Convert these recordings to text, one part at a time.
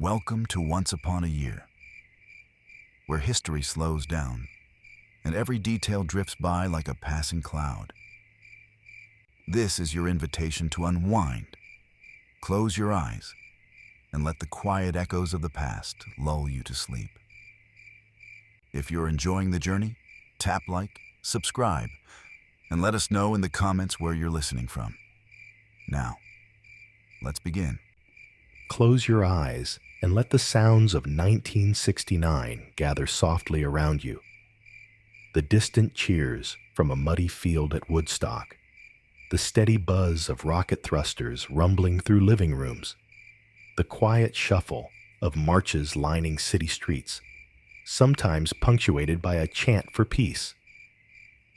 Welcome to Once Upon a Year, where history slows down and every detail drifts by like a passing cloud. This is your invitation to unwind, close your eyes, and let the quiet echoes of the past lull you to sleep. If you're enjoying the journey, tap like, subscribe, and let us know in the comments where you're listening from. Now, let's begin. Close your eyes and let the sounds of 1969 gather softly around you. The distant cheers from a muddy field at Woodstock, the steady buzz of rocket thrusters rumbling through living rooms, the quiet shuffle of marches lining city streets, sometimes punctuated by a chant for peace.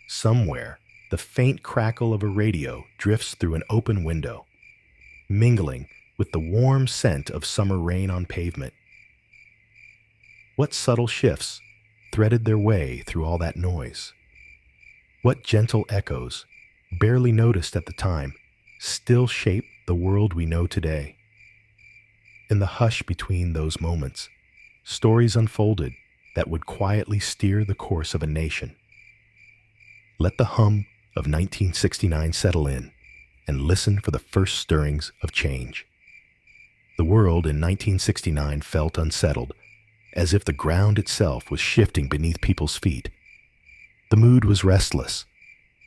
Somewhere, the faint crackle of a radio drifts through an open window, mingling with the warm scent of summer rain on pavement. What subtle shifts threaded their way through all that noise? What gentle echoes, barely noticed at the time, still shape the world we know today? In the hush between those moments, stories unfolded that would quietly steer the course of a nation. Let the hum of 1969 settle in and listen for the first stirrings of change. The world in 1969 felt unsettled, as if the ground itself was shifting beneath people's feet. The mood was restless,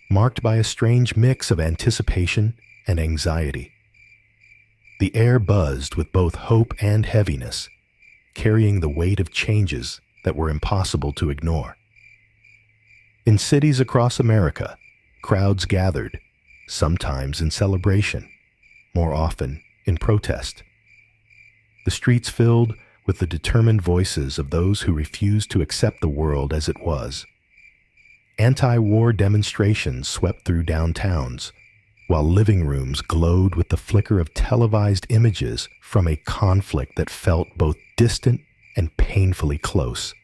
marked by a strange mix of anticipation and anxiety. The air buzzed with both hope and heaviness, carrying the weight of changes that were impossible to ignore. In cities across America, crowds gathered, sometimes in celebration, more often in protest. The streets filled with the determined voices of those who refused to accept the world as it was. Anti-war demonstrations swept through downtowns, while living rooms glowed with the flicker of televised images from a conflict that felt both distant and painfully close.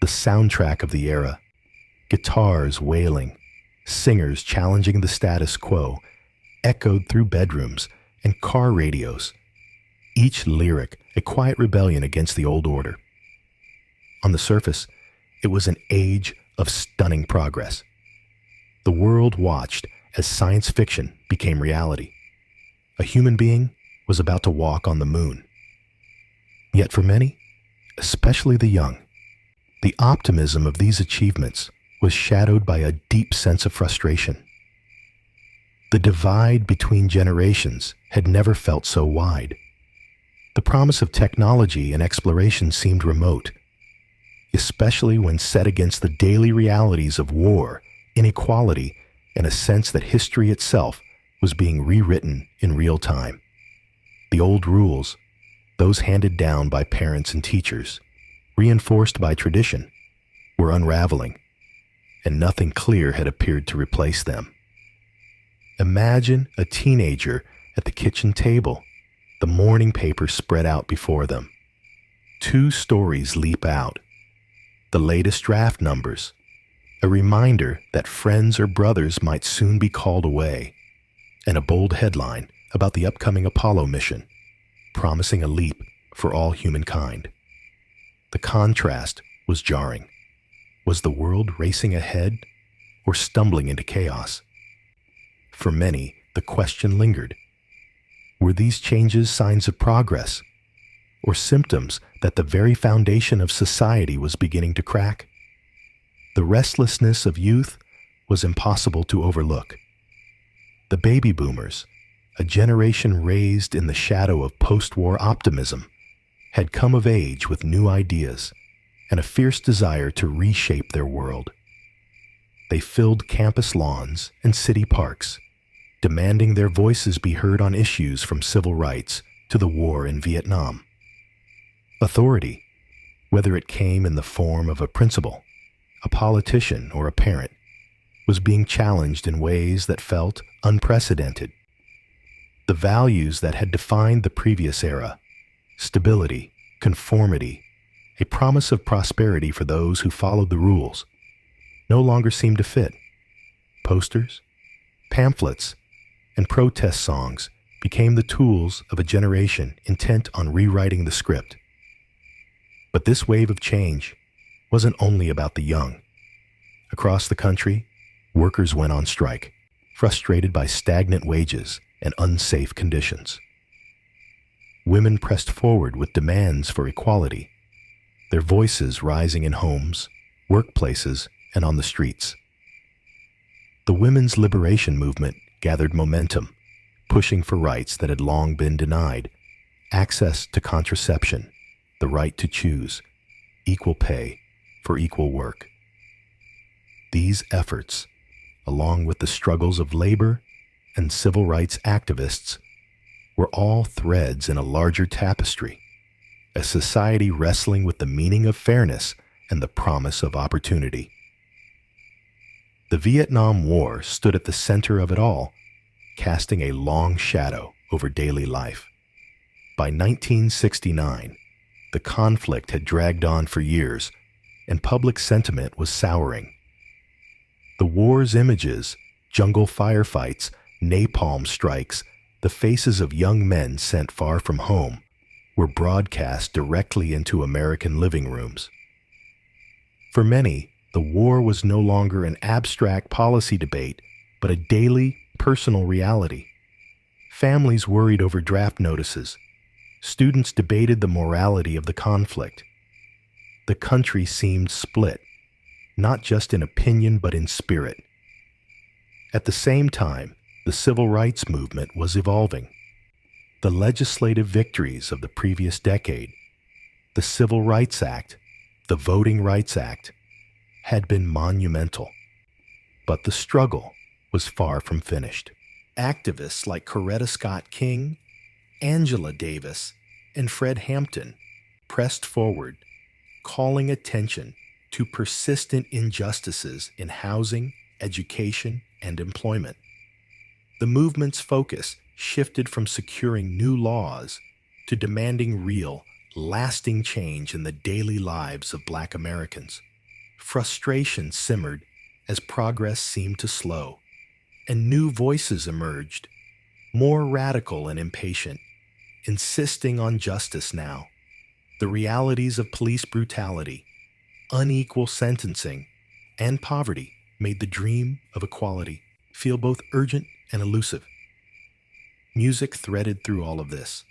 The soundtrack of the era, guitars wailing, singers challenging the status quo, echoed through bedrooms and car radios, each lyric a quiet rebellion against the old order. On the surface, it was an age of stunning progress. The world watched as science fiction became reality. A human being was about to walk on the moon. Yet for many, especially the young, the optimism of these achievements was shadowed by a deep sense of frustration. The divide between generations had never felt so wide. The promise of technology and exploration seemed remote, especially when set against the daily realities of war, inequality, and a sense that history itself was being rewritten in real time. The old rules, those handed down by parents and teachers, reinforced by tradition, were unraveling, and nothing clear had appeared to replace them. Imagine a teenager at the kitchen table, the morning paper spread out before them. Two stories leap out. The latest draft numbers, a reminder that friends or brothers might soon be called away, and a bold headline about the upcoming Apollo mission, promising a leap for all humankind. The contrast was jarring. Was the world racing ahead or stumbling into chaos? For many, the question lingered. Were these changes signs of progress, or symptoms that the very foundation of society was beginning to crack? The restlessness of youth was impossible to overlook. The baby boomers, a generation raised in the shadow of post-war optimism, had come of age with new ideas and a fierce desire to reshape their world. They filled campus lawns and city parks, demanding their voices be heard on issues from civil rights to the war in Vietnam. Authority, whether it came in the form of a principal, a politician, or a parent, was being challenged in ways that felt unprecedented. The values that had defined the previous era, stability, conformity, a promise of prosperity for those who followed the rules, no longer seemed to fit. Posters, pamphlets, and protest songs became the tools of a generation intent on rewriting the script. But this wave of change wasn't only about the young. Across the country, workers went on strike, frustrated by stagnant wages and unsafe conditions. Women pressed forward with demands for equality, their voices rising in homes, workplaces, and on the streets. The women's liberation movement gathered momentum, pushing for rights that had long been denied: access to contraception, the right to choose, equal pay for equal work. These efforts, along with the struggles of labor and civil rights activists, were all threads in a larger tapestry, a society wrestling with the meaning of fairness and the promise of opportunity. The Vietnam War stood at the center of it all, casting a long shadow over daily life. By 1969, the conflict had dragged on for years, and public sentiment was souring. The war's images, jungle firefights, napalm strikes, the faces of young men sent far from home, were broadcast directly into American living rooms. For many, the war was no longer an abstract policy debate, but a daily, personal reality. Families worried over draft notices. Students debated the morality of the conflict. The country seemed split, not just in opinion but in spirit. At the same time, the civil rights movement was evolving. The legislative victories of the previous decade, the Civil Rights Act, the Voting Rights Act, had been monumental. But the struggle was far from finished. Activists like Coretta Scott King, Angela Davis, and Fred Hampton pressed forward, calling attention to persistent injustices in housing, education, and employment. The movement's focus shifted from securing new laws to demanding real, lasting change in the daily lives of Black Americans. Frustration simmered as progress seemed to slow, and new voices emerged, more radical and impatient, insisting on justice now. The realities of police brutality, unequal sentencing, and poverty made the dream of equality feel both urgent and elusive. Music threaded through all of this,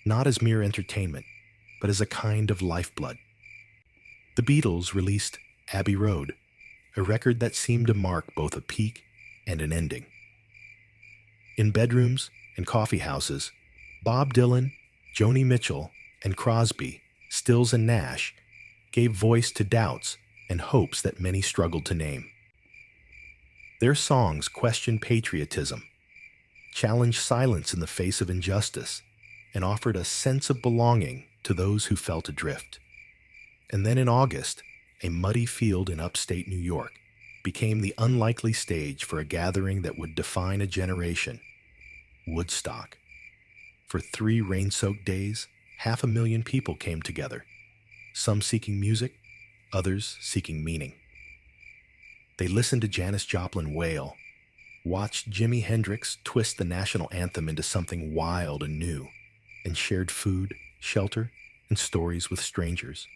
not as mere entertainment, but as a kind of lifeblood. The Beatles released Abbey Road, a record that seemed to mark both a peak and an ending. In bedrooms and coffee houses, Bob Dylan, Joni Mitchell, and Crosby, Stills and Nash gave voice to doubts and hopes that many struggled to name. Their songs questioned patriotism, challenged silence in the face of injustice, and offered a sense of belonging to those who felt adrift. And then in August, a muddy field in upstate New York became the unlikely stage for a gathering that would define a generation: Woodstock. For 3 rain-soaked days, 500,000 people came together, some seeking music, others seeking meaning. They listened to Janis Joplin wail, watched Jimi Hendrix twist the national anthem into something wild and new, and shared food, shelter, and stories with strangers.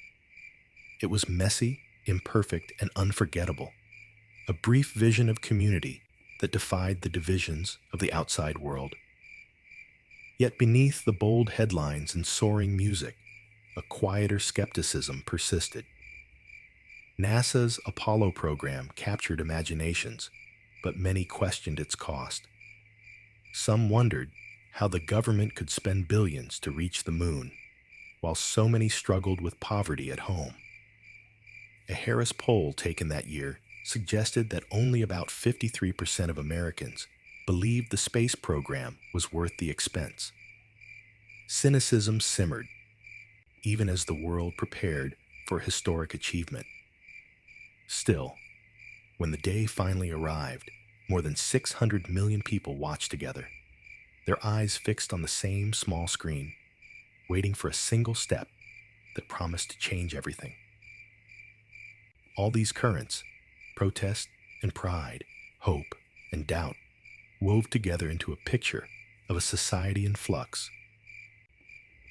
It was messy, imperfect, and unforgettable, a brief vision of community that defied the divisions of the outside world. Yet beneath the bold headlines and soaring music, a quieter skepticism persisted. NASA's Apollo program captured imaginations, but many questioned its cost. Some wondered how the government could spend billions to reach the moon, while so many struggled with poverty at home. A Harris poll taken that year suggested that only about 53% of Americans believed the space program was worth the expense. Cynicism simmered, even as the world prepared for historic achievement. Still, when the day finally arrived, more than 600 million people watched together, their eyes fixed on the same small screen, waiting for a single step that promised to change everything. All these currents, protest and pride, hope and doubt, wove together into a picture of a society in flux.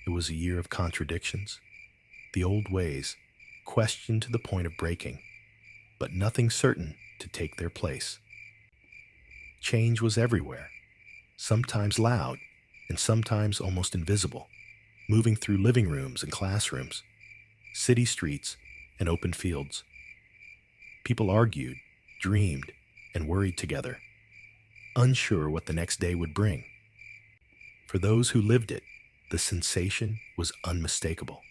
It was a year of contradictions, the old ways questioned to the point of breaking, but nothing certain to take their place. Change was everywhere, sometimes loud and sometimes almost invisible, moving through living rooms and classrooms, city streets and open fields. People argued, dreamed, and worried together, unsure what the next day would bring. For those who lived it, the sensation was unmistakable.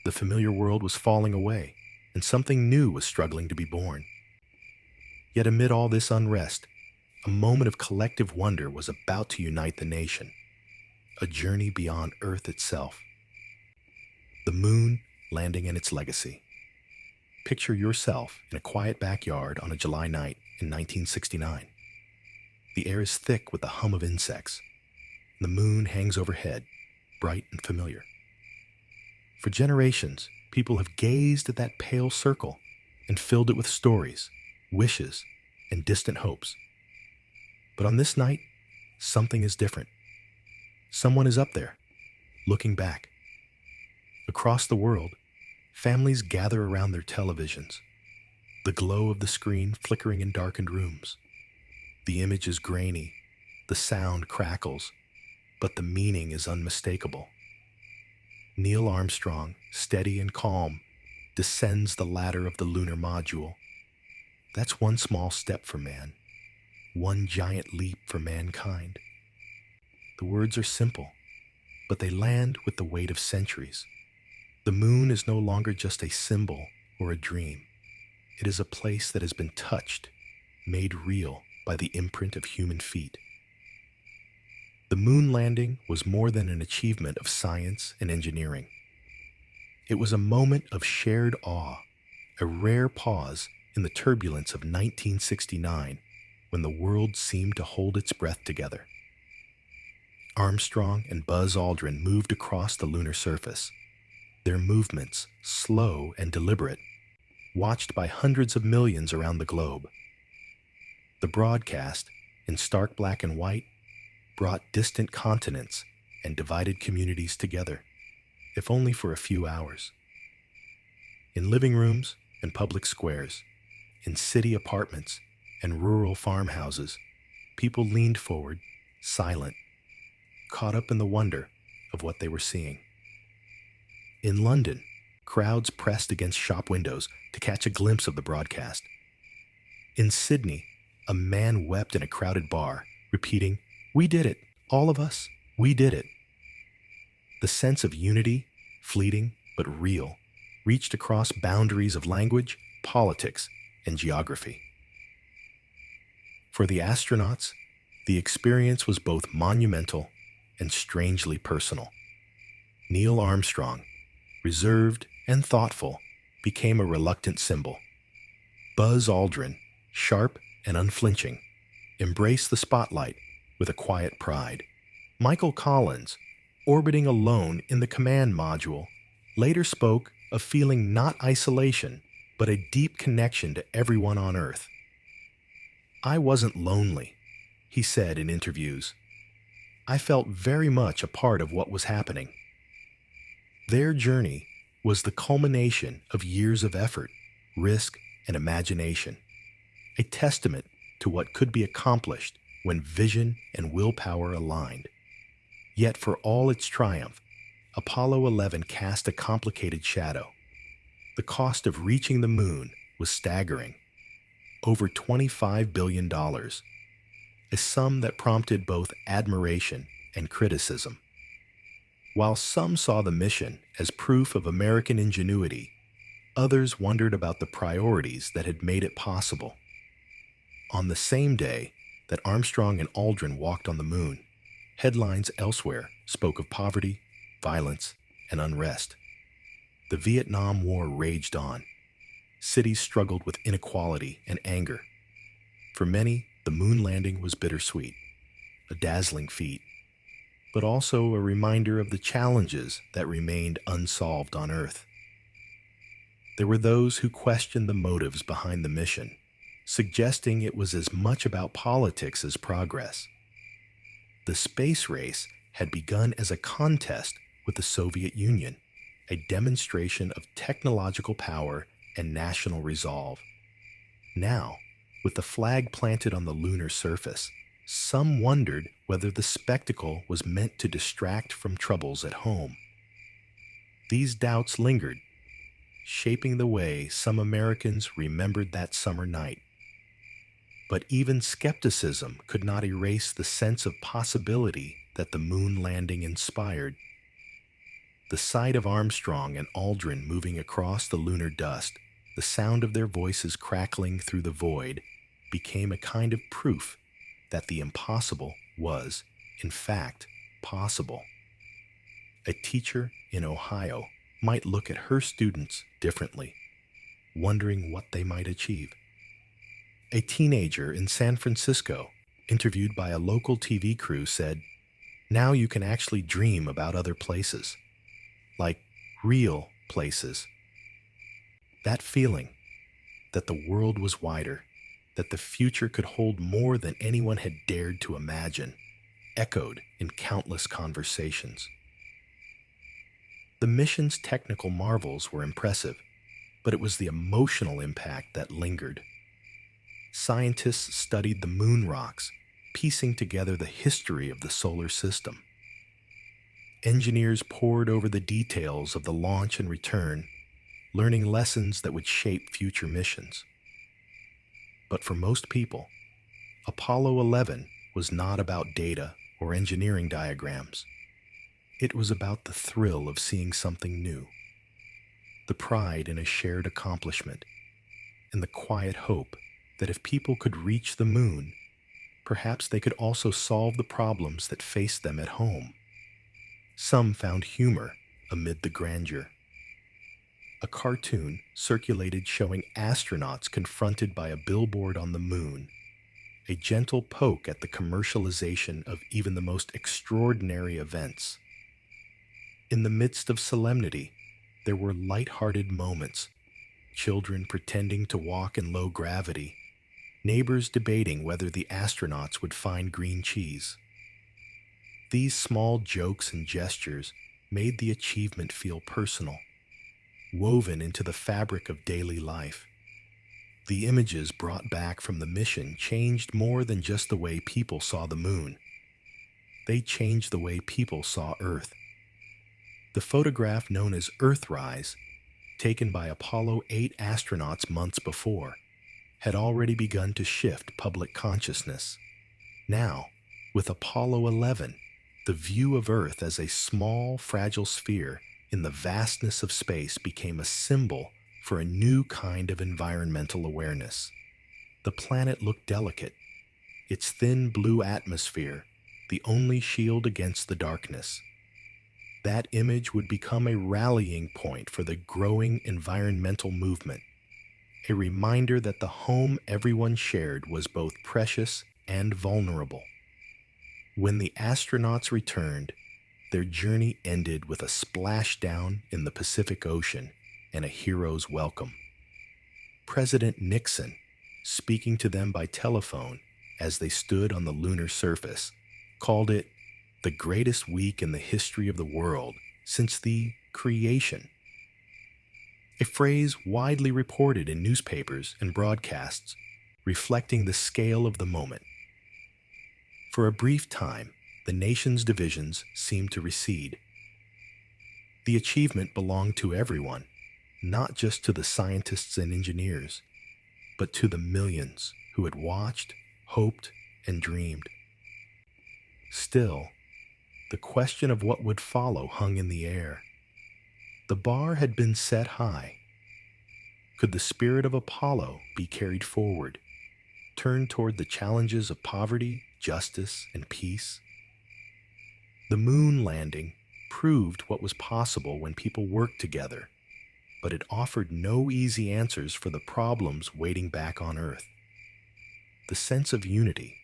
The familiar world was falling away, and something new was struggling to be born. Yet amid all this unrest, a moment of collective wonder was about to unite the nation, a journey beyond Earth itself. The moon landing and its legacy. Picture yourself in a quiet backyard on a July night in 1969. The air is thick with the hum of insects. The moon hangs overhead, bright and familiar. For generations, people have gazed at that pale circle and filled it with stories, wishes, and distant hopes. But on this night, something is different. Someone is up there, looking back. Across the world, families gather around their televisions, the glow of the screen flickering in darkened rooms. The image is grainy, the sound crackles, but the meaning is unmistakable. Neil Armstrong, steady and calm, descends the ladder of the lunar module. That's one small step for man, one giant leap for mankind. The words are simple, but they land with the weight of centuries. The moon is no longer just a symbol or a dream. It is a place that has been touched, made real by the imprint of human feet. The moon landing was more than an achievement of science and engineering. It was a moment of shared awe, a rare pause in the turbulence of 1969 when the world seemed to hold its breath together. Armstrong and Buzz Aldrin moved across the lunar surface, their movements slow and deliberate, watched by hundreds of millions around the globe. The broadcast, in stark black and white, brought distant continents and divided communities together, if only for a few hours. In living rooms and public squares, in city apartments and rural farmhouses, people leaned forward, silent, caught up in the wonder of what they were seeing. In London, crowds pressed against shop windows to catch a glimpse of the broadcast. In Sydney, a man wept in a crowded bar, repeating, "We did it, all of us, we did it." The sense of unity, fleeting but real, reached across boundaries of language, politics, and geography. For the astronauts, the experience was both monumental and strangely personal. Neil Armstrong, reserved and thoughtful, became a reluctant symbol. Buzz Aldrin, sharp and unflinching, embraced the spotlight with a quiet pride. Michael Collins, orbiting alone in the command module, later spoke of feeling not isolation, but a deep connection to everyone on Earth. "I wasn't lonely," he said in interviews. "I felt very much a part of what was happening." Their journey was the culmination of years of effort, risk, and imagination, a testament to what could be accomplished when vision and willpower aligned. Yet for all its triumph, Apollo 11 cast a complicated shadow. The cost of reaching the moon was staggering, over $25 billion, a sum that prompted both admiration and criticism. While some saw the mission as proof of American ingenuity, others wondered about the priorities that had made it possible. On the same day that Armstrong and Aldrin walked on the moon, headlines elsewhere spoke of poverty, violence, and unrest. The Vietnam War raged on. Cities struggled with inequality and anger. For many, the moon landing was bittersweet, a dazzling feat, but also a reminder of the challenges that remained unsolved on Earth. There were those who questioned the motives behind the mission, suggesting it was as much about politics as progress. The space race had begun as a contest with the Soviet Union, a demonstration of technological power and national resolve. Now, with the flag planted on the lunar surface, some wondered whether the spectacle was meant to distract from troubles at home. These doubts lingered, shaping the way some Americans remembered that summer night. But even skepticism could not erase the sense of possibility that the moon landing inspired. The sight of Armstrong and Aldrin moving across the lunar dust, the sound of their voices crackling through the void, became a kind of proof that the impossible was, in fact, possible. A teacher in Ohio might look at her students differently, wondering what they might achieve. A teenager in San Francisco, interviewed by a local TV crew, said, "Now you can actually dream about other places, like real places." That feeling that the world was wider, that the future could hold more than anyone had dared to imagine, echoed in countless conversations. The mission's technical marvels were impressive, but it was the emotional impact that lingered. Scientists studied the moon rocks, piecing together the history of the solar system. Engineers pored over the details of the launch and return, learning lessons that would shape future missions. But for most people, Apollo 11 was not about data or engineering diagrams. It was about the thrill of seeing something new, the pride in a shared accomplishment, and the quiet hope that if people could reach the moon, perhaps they could also solve the problems that faced them at home. Some found humor amid the grandeur. A cartoon circulated showing astronauts confronted by a billboard on the moon, a gentle poke at the commercialization of even the most extraordinary events. In the midst of solemnity, there were light-hearted moments, children pretending to walk in low gravity, neighbors debating whether the astronauts would find green cheese. These small jokes and gestures made the achievement feel personal, woven into the fabric of daily life. The images brought back from the mission changed more than just the way people saw the moon. They changed the way people saw Earth. The photograph known as Earthrise, taken by Apollo 8 astronauts months before, had already begun to shift public consciousness. Now, with Apollo 11, the view of Earth as a small, fragile sphere in the vastness of space became a symbol for a new kind of environmental awareness. The planet looked delicate, its thin blue atmosphere the only shield against the darkness. That image would become a rallying point for the growing environmental movement, a reminder that the home everyone shared was both precious and vulnerable. When the astronauts returned, their journey ended with a splashdown in the Pacific Ocean and a hero's welcome. President Nixon, speaking to them by telephone as they stood on the lunar surface, called it the greatest week in the history of the world since the creation. A phrase widely reported in newspapers and broadcasts, reflecting the scale of the moment. For a brief time, the nation's divisions seemed to recede. The achievement belonged to everyone, not just to the scientists and engineers, but to the millions who had watched, hoped, and dreamed. Still, the question of what would follow hung in the air. The bar had been set high. Could the spirit of Apollo be carried forward, turned toward the challenges of poverty, justice, and peace? The moon landing proved what was possible when people worked together, but it offered no easy answers for the problems waiting back on Earth. The sense of unity,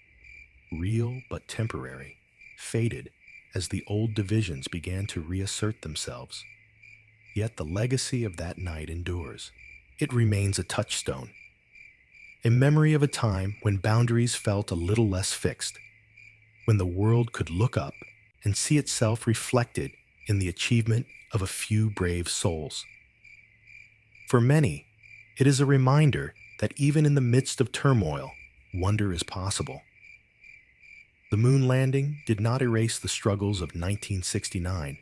real but temporary, faded as the old divisions began to reassert themselves. Yet the legacy of that night endures. It remains a touchstone, a memory of a time when boundaries felt a little less fixed, when the world could look up and see itself reflected in the achievement of a few brave souls. For many, it is a reminder that even in the midst of turmoil, wonder is possible. The moon landing did not erase the struggles of 1969,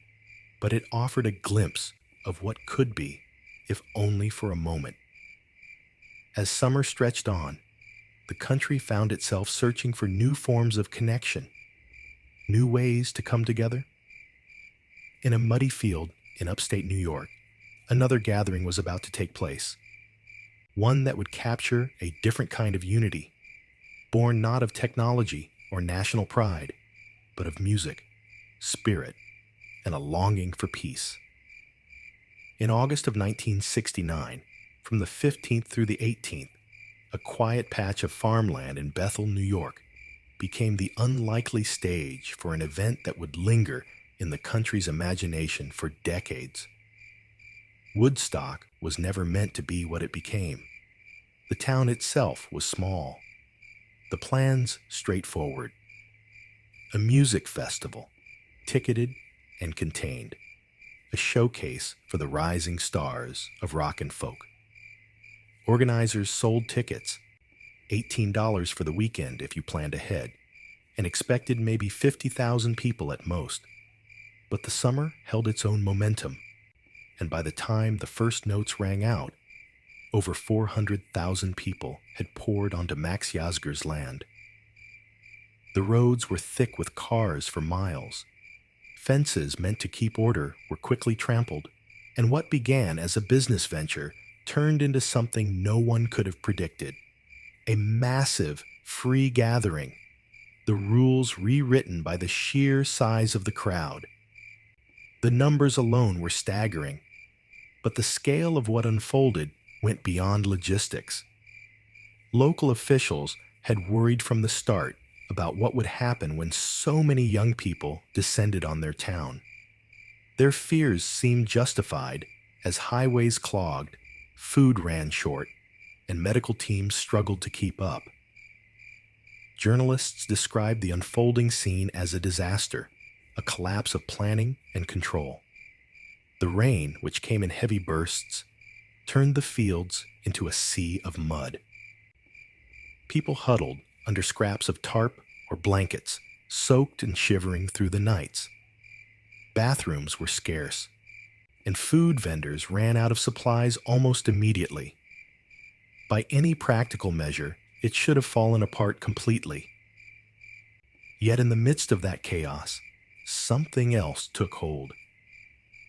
but it offered a glimpse of what could be, if only for a moment. As summer stretched on, the country found itself searching for new forms of connection, new ways to come together. In a muddy field in upstate New York, another gathering was about to take place, one that would capture a different kind of unity, born not of technology or national pride, but of music, spirit, and a longing for peace. In August of 1969, from the 15th through the 18th, a quiet patch of farmland in Bethel, New York, became the unlikely stage for an event that would linger in the country's imagination for decades. Woodstock was never meant to be what it became. The town itself was small. The plans straightforward. A music festival, ticketed and contained. A showcase for the rising stars of rock and folk. Organizers sold tickets, $18 for the weekend if you planned ahead, and expected maybe 50,000 people at most. But the summer held its own momentum, and by the time the first notes rang out, over 400,000 people had poured onto Max Yasgur's land. The roads were thick with cars for miles. Fences meant to keep order were quickly trampled, and what began as a business venture turned into something no one could have predicted. A massive, free gathering, the rules rewritten by the sheer size of the crowd. The numbers alone were staggering, but the scale of what unfolded went beyond logistics. Local officials had worried from the start about what would happen when so many young people descended on their town. Their fears seemed justified as highways clogged, food ran short, and medical teams struggled to keep up. Journalists described the unfolding scene as a disaster, a collapse of planning and control. The rain, which came in heavy bursts, turned the fields into a sea of mud. People huddled under scraps of tarp or blankets, soaked and shivering through the nights. Bathrooms were scarce, and food vendors ran out of supplies almost immediately. By any practical measure, it should have fallen apart completely. Yet in the midst of that chaos, something else took hold.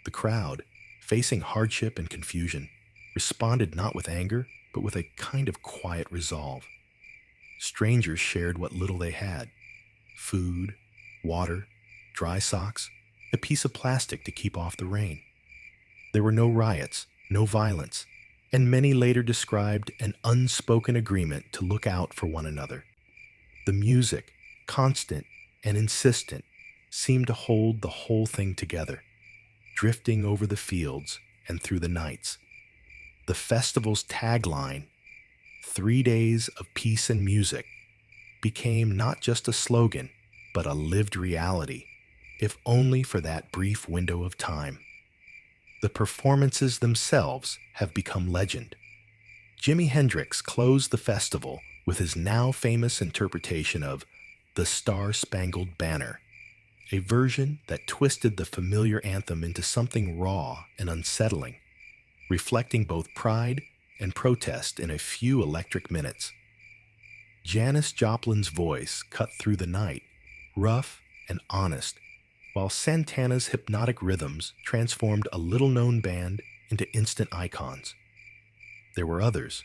The crowd, facing hardship and confusion, responded not with anger, but with a kind of quiet resolve. Strangers shared what little they had: food, water, dry socks, a piece of plastic to keep off the rain. There were no riots, no violence, and many later described an unspoken agreement to look out for one another. The music, constant and insistent, seemed to hold the whole thing together, drifting over the fields and through the nights. The festival's tagline, 3 days of peace and music, became not just a slogan, but a lived reality, if only for that brief window of time. The performances themselves have become legend. Jimi Hendrix closed the festival with his now famous interpretation of The Star-Spangled Banner, a version that twisted the familiar anthem into something raw and unsettling, reflecting both pride and protest in a few electric minutes. Janis Joplin's voice cut through the night, rough and honest, while Santana's hypnotic rhythms transformed a little-known band into instant icons. There were others: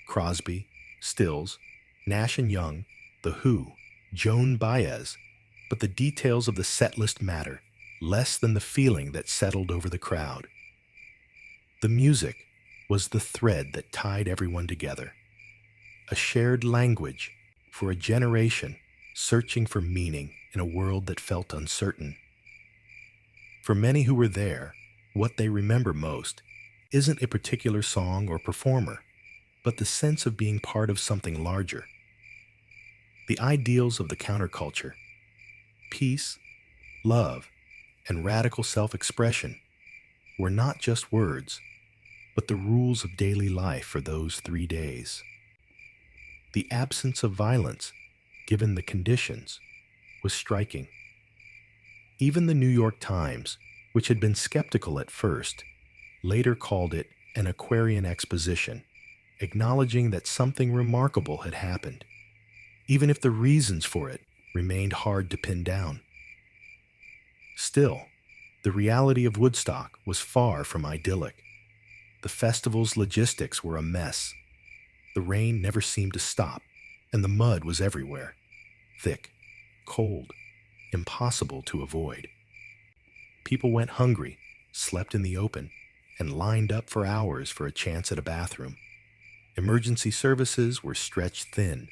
Crosby, Stills, Nash & Young, The Who, Joan Baez, but the details of the set list matter less than the feeling that settled over the crowd. The music was the thread that tied everyone together, a shared language for a generation searching for meaning in a world that felt uncertain. For many who were there, what they remember most isn't a particular song or performer, but the sense of being part of something larger. The ideals of the counterculture, peace, love, and radical self-expression were not just words, but the rules of daily life for those 3 days. The absence of violence, given the conditions, was striking. Even the New York Times, which had been skeptical at first, later called it an Aquarian exposition, acknowledging that something remarkable had happened, even if the reasons for it remained hard to pin down. Still, the reality of Woodstock was far from idyllic. The festival's logistics were a mess. The rain never seemed to stop, and the mud was everywhere. Thick, cold, impossible to avoid. People went hungry, slept in the open, and lined up for hours for a chance at a bathroom. Emergency services were stretched thin,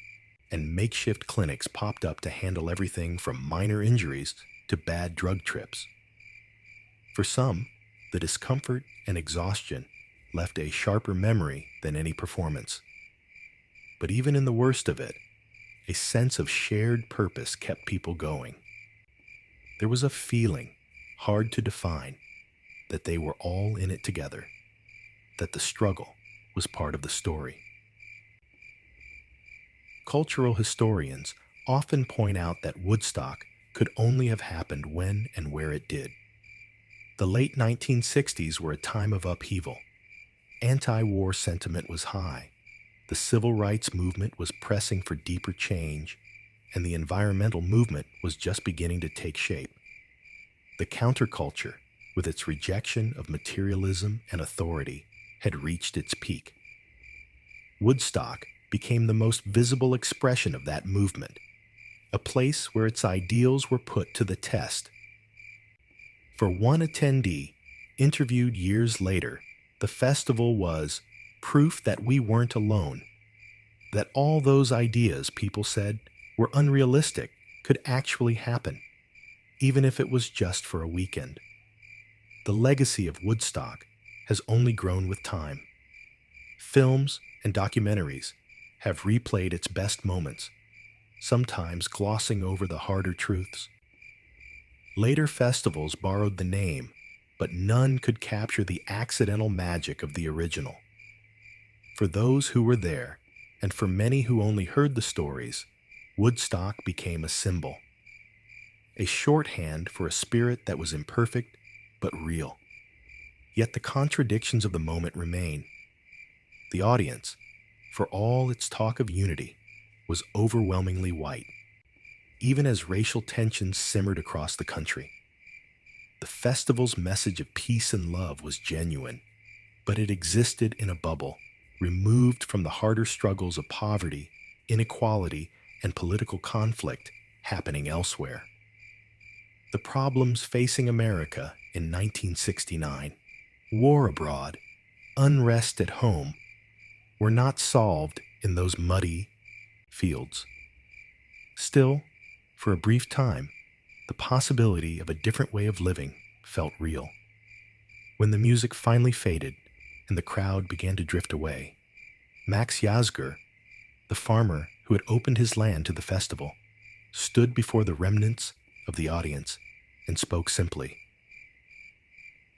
and makeshift clinics popped up to handle everything from minor injuries to bad drug trips. For some, the discomfort and exhaustion left a sharper memory than any performance. But even in the worst of it, a sense of shared purpose kept people going. There was a feeling, hard to define, that they were all in it together, that the struggle was part of the story. Cultural historians often point out that Woodstock could only have happened when and where it did. The late 1960s were a time of upheaval. Anti-war sentiment was high, the civil rights movement was pressing for deeper change, and the environmental movement was just beginning to take shape. The counterculture, with its rejection of materialism and authority, had reached its peak. Woodstock became the most visible expression of that movement, a place where its ideals were put to the test. For one attendee, interviewed years later, the festival was proof that we weren't alone, that all those ideas, people said, were unrealistic, could actually happen, even if it was just for a weekend. The legacy of Woodstock has only grown with time. Films and documentaries have replayed its best moments, sometimes glossing over the harder truths. Later festivals borrowed the name, but none could capture the accidental magic of the original. For those who were there, and for many who only heard the stories, Woodstock became a symbol, a shorthand for a spirit that was imperfect but real. Yet the contradictions of the moment remain. The audience, for all its talk of unity, was overwhelmingly white, even as racial tensions simmered across the country. The festival's message of peace and love was genuine, but it existed in a bubble, removed from the harder struggles of poverty, inequality, and political conflict happening elsewhere. The problems facing America in 1969, war abroad, unrest at home, were not solved in those muddy fields. Still, for a brief time, the possibility of a different way of living felt real. When the music finally faded and the crowd began to drift away, Max Yazger, the farmer who had opened his land to the festival, stood before the remnants of the audience and spoke simply.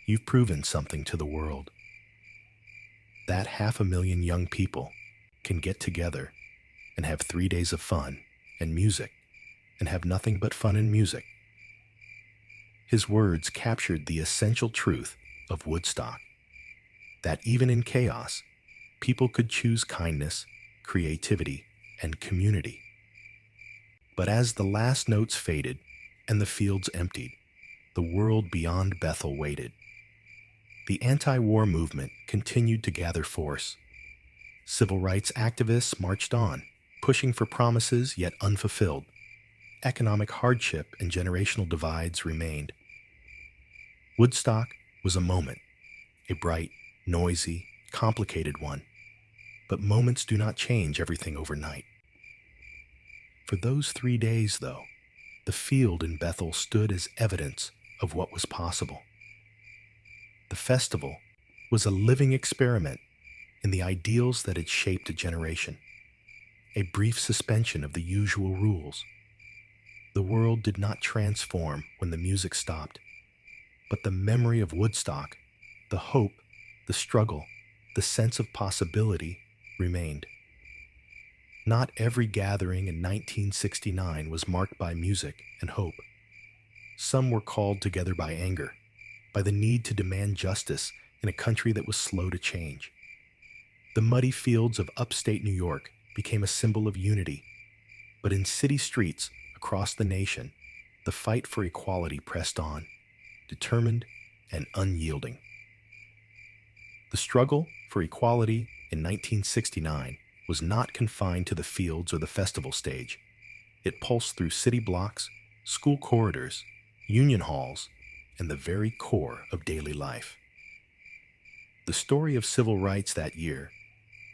"You've proven something to the world. That 500,000 young people can get together and have 3 days of fun and music and have nothing but fun and music." His words captured the essential truth of Woodstock, that even in chaos, people could choose kindness, creativity, and community. But as the last notes faded and the fields emptied, the world beyond Bethel waited. The anti-war movement continued to gather force. Civil rights activists marched on, pushing for promises yet unfulfilled. Economic hardship and generational divides remained. Woodstock was a moment, a bright, noisy, complicated one. But moments do not change everything overnight. For those 3 days, though, the field in Bethel stood as evidence of what was possible. The festival was a living experiment in the ideals that had shaped a generation, a brief suspension of the usual rules. The world did not transform when the music stopped, but the memory of Woodstock, the hope, the struggle, the sense of possibility remained. Not every gathering in 1969 was marked by music and hope. Some were called together by anger, by the need to demand justice in a country that was slow to change. The muddy fields of upstate New York became a symbol of unity, but in city streets across the nation, the fight for equality pressed on, determined and unyielding. The struggle for equality in 1969 was not confined to the fields or the festival stage. It pulsed through city blocks, school corridors, union halls, and the very core of daily life. The story of civil rights that year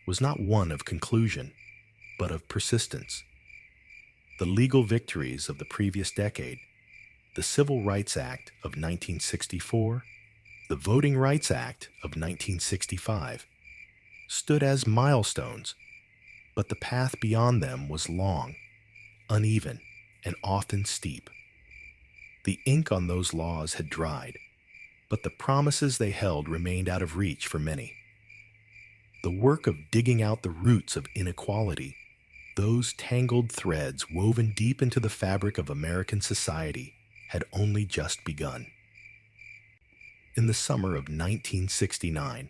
was not one of conclusion, but of persistence. The legal victories of the previous decade, the Civil Rights Act of 1964, the Voting Rights Act of 1965, stood as milestones, but the path beyond them was long, uneven, and often steep. The ink on those laws had dried, but the promises they held remained out of reach for many. The work of digging out the roots of inequality, those tangled threads woven deep into the fabric of American society, had only just begun. In the summer of 1969,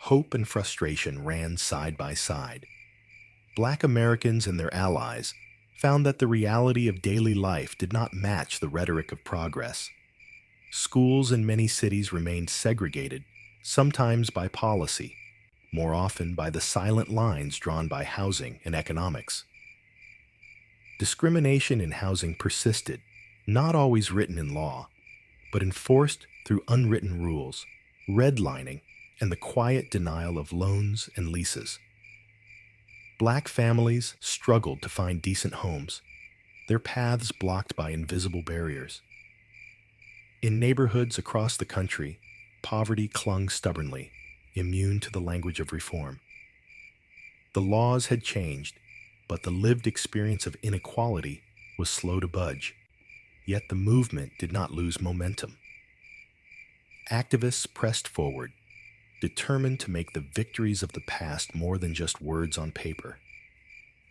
hope and frustration ran side by side. Black Americans and their allies found that the reality of daily life did not match the rhetoric of progress. Schools in many cities remained segregated, sometimes by policy, more often by the silent lines drawn by housing and economics. Discrimination in housing persisted, not always written in law, but enforced through unwritten rules, redlining, and the quiet denial of loans and leases. Black families struggled to find decent homes, their paths blocked by invisible barriers. In neighborhoods across the country, poverty clung stubbornly, immune to the language of reform. The laws had changed, but the lived experience of inequality was slow to budge. Yet the movement did not lose momentum. Activists pressed forward, determined to make the victories of the past more than just words on paper.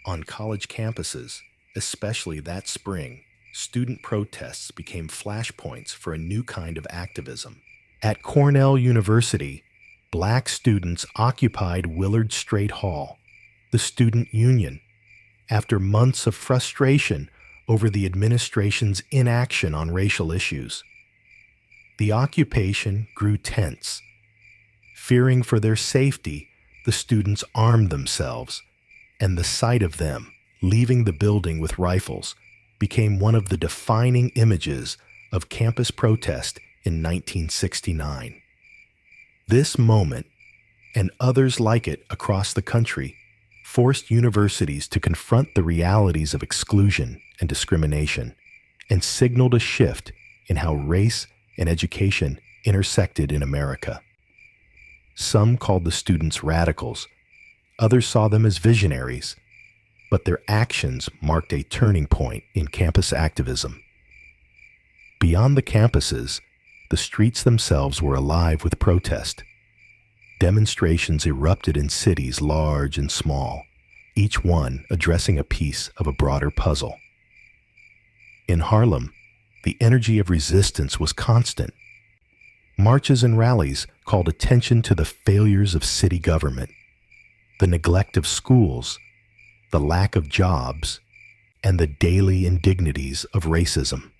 On college campuses, especially that spring, student protests became flashpoints for a new kind of activism. At Cornell University, Black students occupied Willard Straight Hall, the student union, after months of frustration over the administration's inaction on racial issues. The occupation grew tense. Fearing for their safety, the students armed themselves, and the sight of them leaving the building with rifles became one of the defining images of campus protest in 1969. This moment, and others like it across the country, forced universities to confront the realities of exclusion and discrimination, and signaled a shift in how race and education intersected in America. Some called the students radicals, others saw them as visionaries, but their actions marked a turning point in campus activism. Beyond the campuses, the streets themselves were alive with protest. Demonstrations erupted in cities large and small, each one addressing a piece of a broader puzzle. In Harlem, the energy of resistance was constant. Marches and rallies called attention to the failures of city government, the neglect of schools, the lack of jobs, and the daily indignities of racism.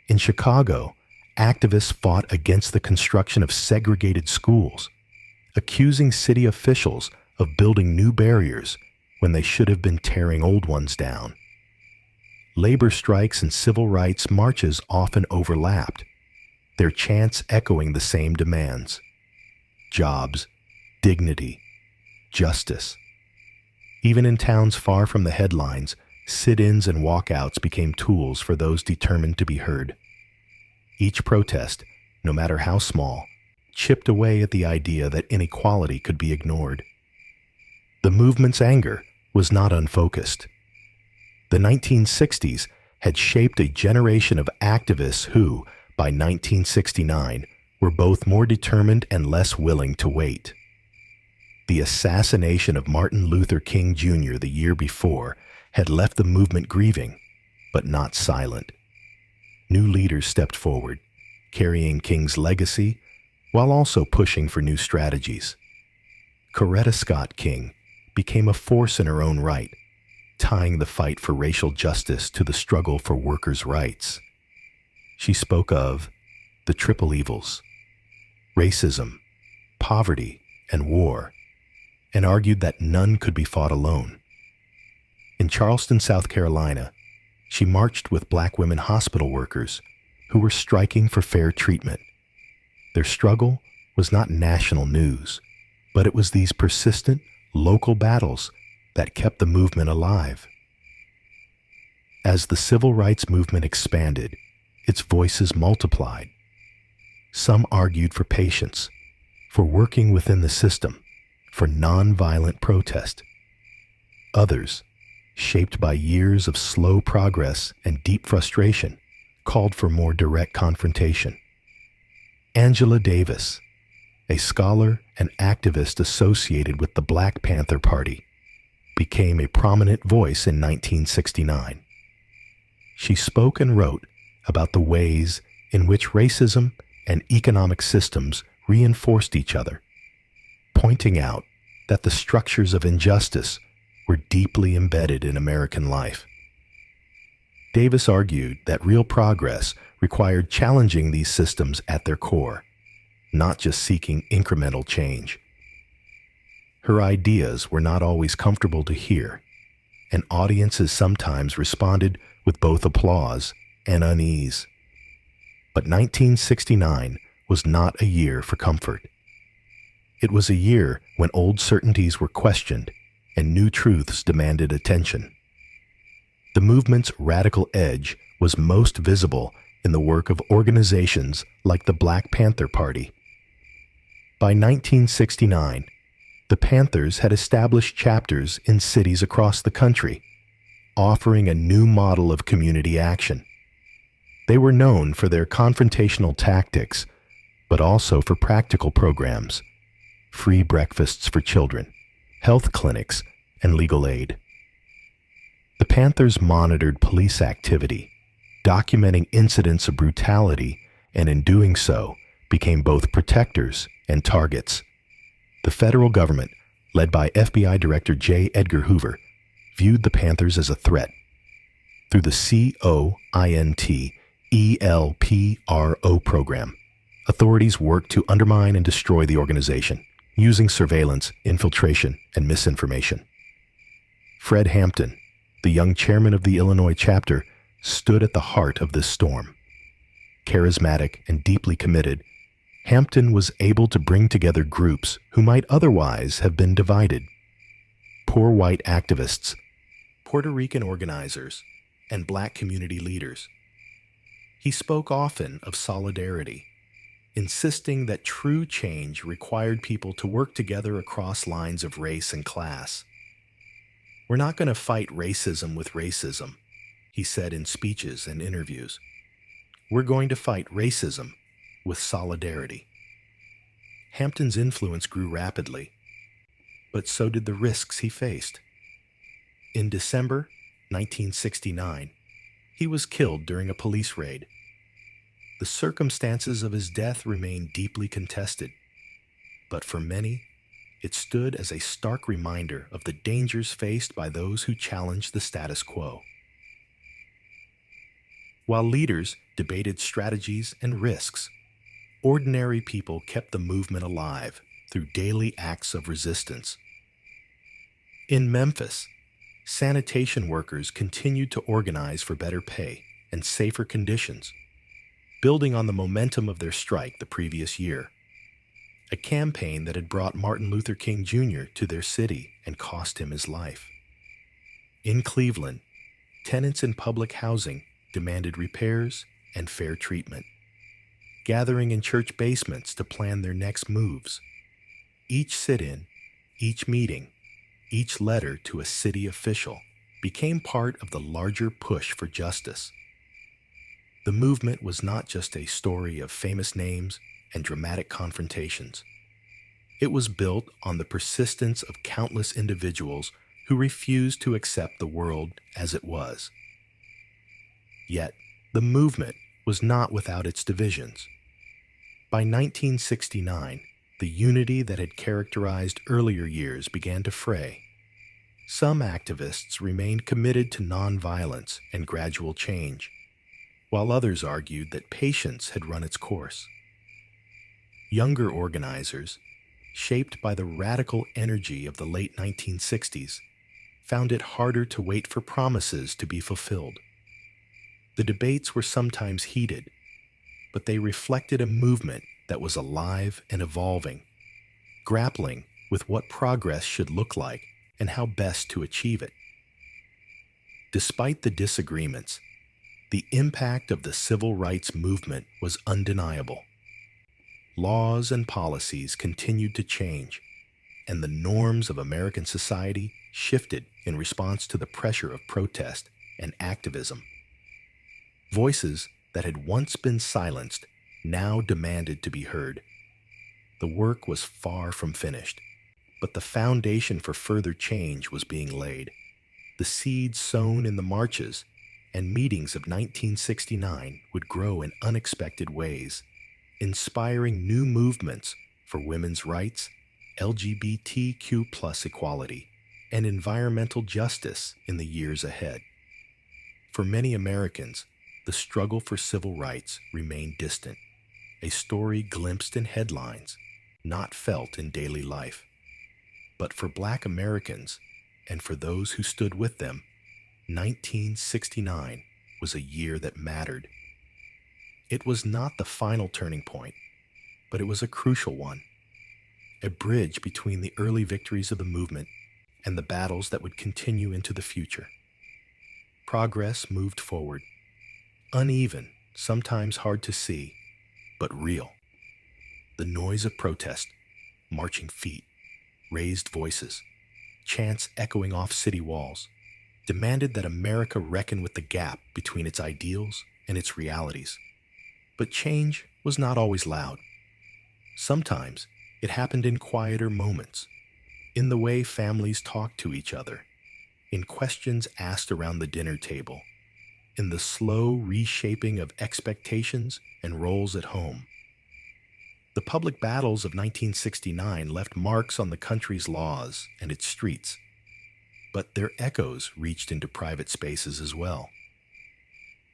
In Chicago, activists fought against the construction of segregated schools, accusing city officials of building new barriers when they should have been tearing old ones down. Labor strikes and civil rights marches often overlapped, their chants echoing the same demands: jobs, dignity, justice. Even in towns far from the headlines, sit-ins and walkouts became tools for those determined to be heard. Each protest, no matter how small, chipped away at the idea that inequality could be ignored. The movement's anger was not unfocused. The 1960s had shaped a generation of activists who, by 1969, were both more determined and less willing to wait. The assassination of Martin Luther King Jr. the year before had left the movement grieving, but not silent. New leaders stepped forward, carrying King's legacy while also pushing for new strategies. Coretta Scott King became a force in her own right, tying the fight for racial justice to the struggle for workers' rights. She spoke of the triple evils: racism, poverty, and war, and argued that none could be fought alone. In Charleston, South Carolina, she marched with black women hospital workers who were striking for fair treatment. Their struggle was not national news, but it was these persistent, local battles that kept the movement alive. As the civil rights movement expanded, its voices multiplied. Some argued for patience, for working within the system, for nonviolent protest. Others, shaped by years of slow progress and deep frustration, called for more direct confrontation. Angela Davis, a scholar and activist associated with the Black Panther Party, became a prominent voice in 1969. She spoke and wrote about the ways in which racism and economic systems reinforced each other, pointing out that the structures of injustice were deeply embedded in American life. Davis argued that real progress required challenging these systems at their core, not just seeking incremental change. Her ideas were not always comfortable to hear, and audiences sometimes responded with both applause and unease. But 1969 was not a year for comfort. It was a year when old certainties were questioned and new truths demanded attention. The movement's radical edge was most visible in the work of organizations like the Black Panther Party. By 1969, the Panthers had established chapters in cities across the country, offering a new model of community action. They were known for their confrontational tactics, but also for practical programs: free breakfasts for children, health clinics, and legal aid. The Panthers monitored police activity, documenting incidents of brutality, and in doing so, became both protectors and targets. The federal government, led by FBI Director J. Edgar Hoover, viewed the Panthers as a threat. Through the COINTELPRO program, authorities worked to undermine and destroy the organization, using surveillance, infiltration, and misinformation. Fred Hampton, the young chairman of the Illinois chapter, stood at the heart of this storm. Charismatic and deeply committed, Hampton was able to bring together groups who might otherwise have been divided. Poor white activists, Puerto Rican organizers, and black community leaders. He spoke often of solidarity, insisting that true change required people to work together across lines of race and class. "We're not going to fight racism with racism," he said in speeches and interviews. "We're going to fight racism with solidarity." Hampton's influence grew rapidly, but so did the risks he faced. In December 1969, he was killed during a police raid. The circumstances of his death remain deeply contested, but for many, it stood as a stark reminder of the dangers faced by those who challenged the status quo. While leaders debated strategies and risks, ordinary people kept the movement alive through daily acts of resistance. In Memphis, sanitation workers continued to organize for better pay and safer conditions, building on the momentum of their strike the previous year, a campaign that had brought Martin Luther King Jr. to their city and cost him his life. In Cleveland, tenants in public housing demanded repairs and fair treatment, gathering in church basements to plan their next moves. Each sit-in, each meeting, each letter to a city official became part of the larger push for justice. The movement was not just a story of famous names and dramatic confrontations. It was built on the persistence of countless individuals who refused to accept the world as it was. Yet, the movement was not without its divisions. By 1969, the unity that had characterized earlier years began to fray. Some activists remained committed to nonviolence and gradual change, while others argued that patience had run its course. Younger organizers, shaped by the radical energy of the late 1960s, found it harder to wait for promises to be fulfilled. The debates were sometimes heated, but they reflected a movement that was alive and evolving, grappling with what progress should look like and how best to achieve it. Despite the disagreements, the impact of the civil rights movement was undeniable. Laws and policies continued to change, and the norms of American society shifted in response to the pressure of protest and activism. Voices that had once been silenced now demanded to be heard. The work was far from finished, but the foundation for further change was being laid. The seeds sown in the marches and meetings of 1969 would grow in unexpected ways, inspiring new movements for women's rights, LGBTQ+ equality, and environmental justice in the years ahead. For many Americans, the struggle for civil rights remained distant, a story glimpsed in headlines, not felt in daily life. But for Black Americans, and for those who stood with them, 1969 was a year that mattered. It was not the final turning point, but it was a crucial one, a bridge between the early victories of the movement and the battles that would continue into the future. Progress moved forward, uneven, sometimes hard to see, but real. The noise of protest, marching feet, raised voices, chants echoing off city walls, demanded that America reckon with the gap between its ideals and its realities. But change was not always loud. Sometimes it happened in quieter moments, in the way families talked to each other, in questions asked around the dinner table, in the slow reshaping of expectations and roles at home. The public battles of 1969 left marks on the country's laws and its streets, but their echoes reached into private spaces as well.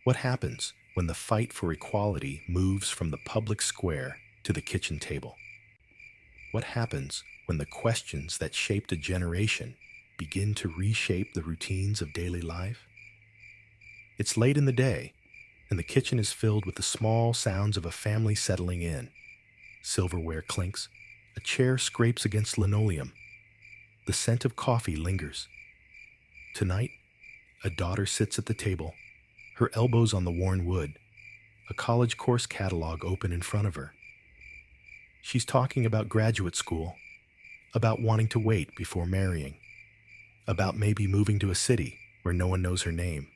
What happens when the fight for equality moves from the public square to the kitchen table? What happens when the questions that shaped a generation begin to reshape the routines of daily life? It's late in the day, and the kitchen is filled with the small sounds of a family settling in. Silverware clinks, a chair scrapes against linoleum. The scent of coffee lingers. Tonight, a daughter sits at the table, her elbows on the worn wood, a college course catalog open in front of her. She's talking about graduate school, about wanting to wait before marrying, about maybe moving to a city where no one knows her name.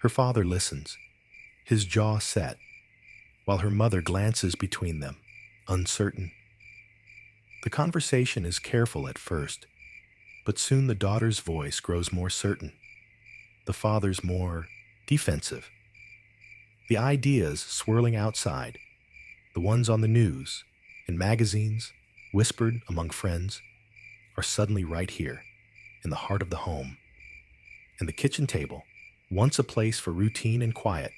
Her father listens, his jaw set, while her mother glances between them, uncertain. The conversation is careful at first, but soon the daughter's voice grows more certain, the father's more defensive. The ideas swirling outside, the ones on the news, in magazines, whispered among friends, are suddenly right here, in the heart of the home. And the kitchen table, once a place for routine and quiet,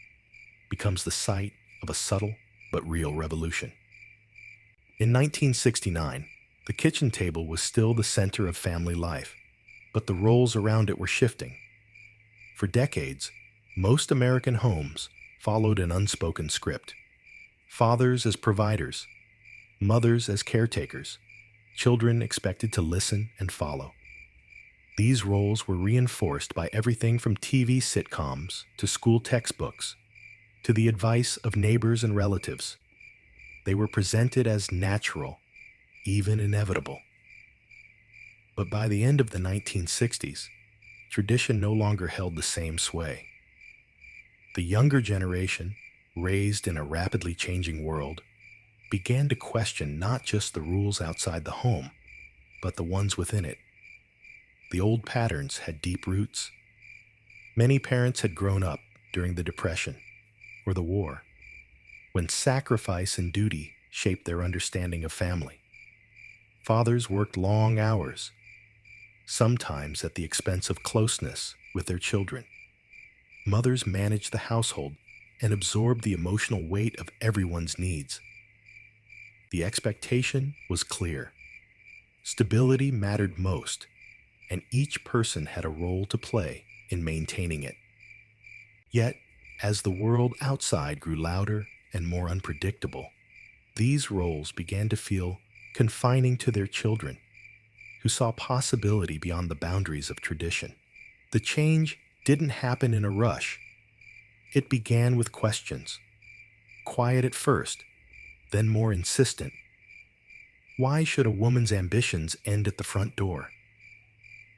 becomes the site of a subtle but real revolution. In 1969, the kitchen table was still the center of family life, but the roles around it were shifting. For decades, most American homes followed an unspoken script. Fathers as providers, mothers as caretakers, children expected to listen and follow. These roles were reinforced by everything from TV sitcoms to school textbooks, to the advice of neighbors and relatives. They were presented as natural, even inevitable. But by the end of the 1960s, tradition no longer held the same sway. The younger generation, raised in a rapidly changing world, began to question not just the rules outside the home, but the ones within it. The old patterns had deep roots. Many parents had grown up during the Depression or the war, when sacrifice and duty shaped their understanding of family. Fathers worked long hours, sometimes at the expense of closeness with their children. Mothers managed the household and absorbed the emotional weight of everyone's needs. The expectation was clear. Stability mattered most, and each person had a role to play in maintaining it. Yet, as the world outside grew louder and more unpredictable, these roles began to feel confining to their children, who saw possibility beyond the boundaries of tradition. The change didn't happen in a rush. It began with questions, quiet at first, then more insistent. Why should a woman's ambitions end at the front door?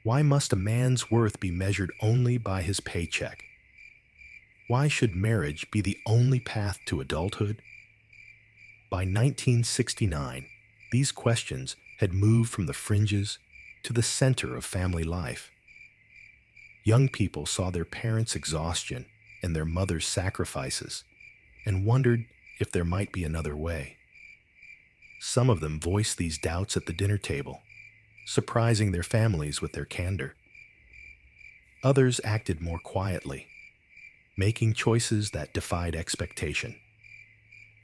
Why must a man's worth be measured only by his paycheck? Why should marriage be the only path to adulthood? By 1969, these questions had moved from the fringes to the center of family life. Young people saw their parents' exhaustion and their mothers' sacrifices and wondered if there might be another way. Some of them voiced these doubts at the dinner table, surprising their families with their candor. Others acted more quietly, making choices that defied expectation.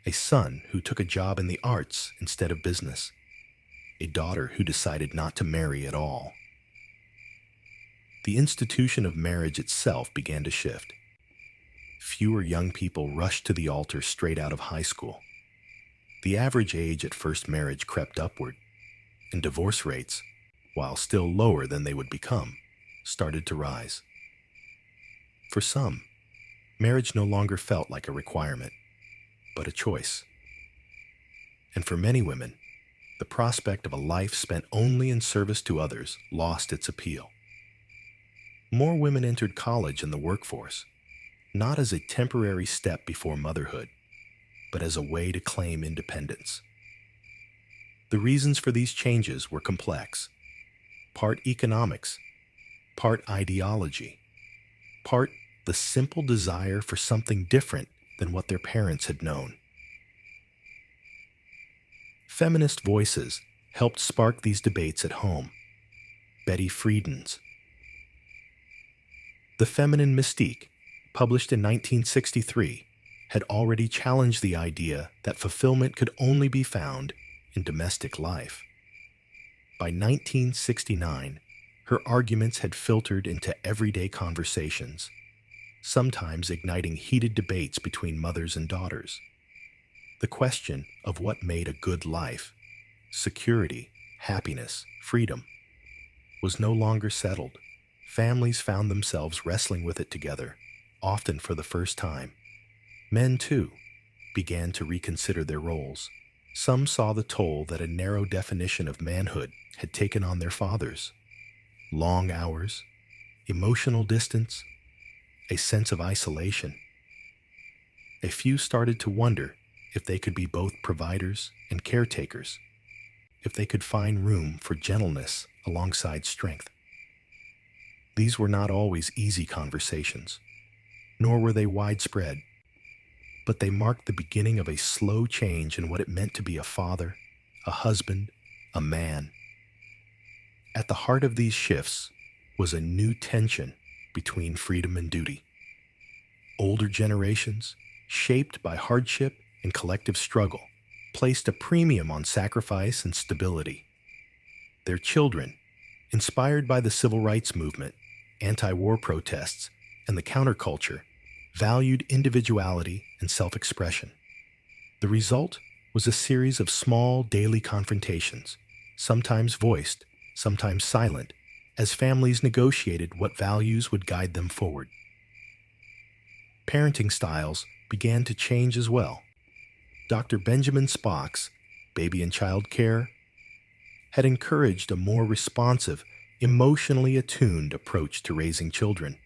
A son who took a job in the arts instead of business. A daughter who decided not to marry at all. The institution of marriage itself began to shift. Fewer young people rushed to the altar straight out of high school. The average age at first marriage crept upward, and divorce rates, while still lower than they would become, started to rise. For some, marriage no longer felt like a requirement, but a choice. And for many women, the prospect of a life spent only in service to others lost its appeal. More women entered college and the workforce, not as a temporary step before motherhood, but as a way to claim independence. The reasons for these changes were complex. Part economics, part ideology, part the simple desire for something different than what their parents had known. Feminist voices helped spark these debates at home. Betty Friedan's The Feminine Mystique, published in 1963, had already challenged the idea that fulfillment could only be found in domestic life. By 1969, her arguments had filtered into everyday conversations, sometimes igniting heated debates between mothers and daughters. The question of what made a good life, security, happiness, freedom, was no longer settled. Families found themselves wrestling with it together, often for the first time. Men, too, began to reconsider their roles. Some saw the toll that a narrow definition of manhood had taken on their fathers. Long hours, emotional distance, a sense of isolation. A few started to wonder if they could be both providers and caretakers, if they could find room for gentleness alongside strength. These were not always easy conversations, nor were they widespread, but they marked the beginning of a slow change in what it meant to be a father, a husband, a man. At the heart of these shifts was a new tension between freedom and duty. Older generations, shaped by hardship and collective struggle, placed a premium on sacrifice and stability. Their children, inspired by the civil rights movement, anti-war protests, and the counterculture, valued individuality and self-expression. The result was a series of small daily confrontations, sometimes voiced, sometimes silent, as families negotiated what values would guide them forward. Parenting styles began to change as well. Dr. Benjamin Spock's Baby and Child Care had encouraged a more responsive emotionally attuned approach to raising children.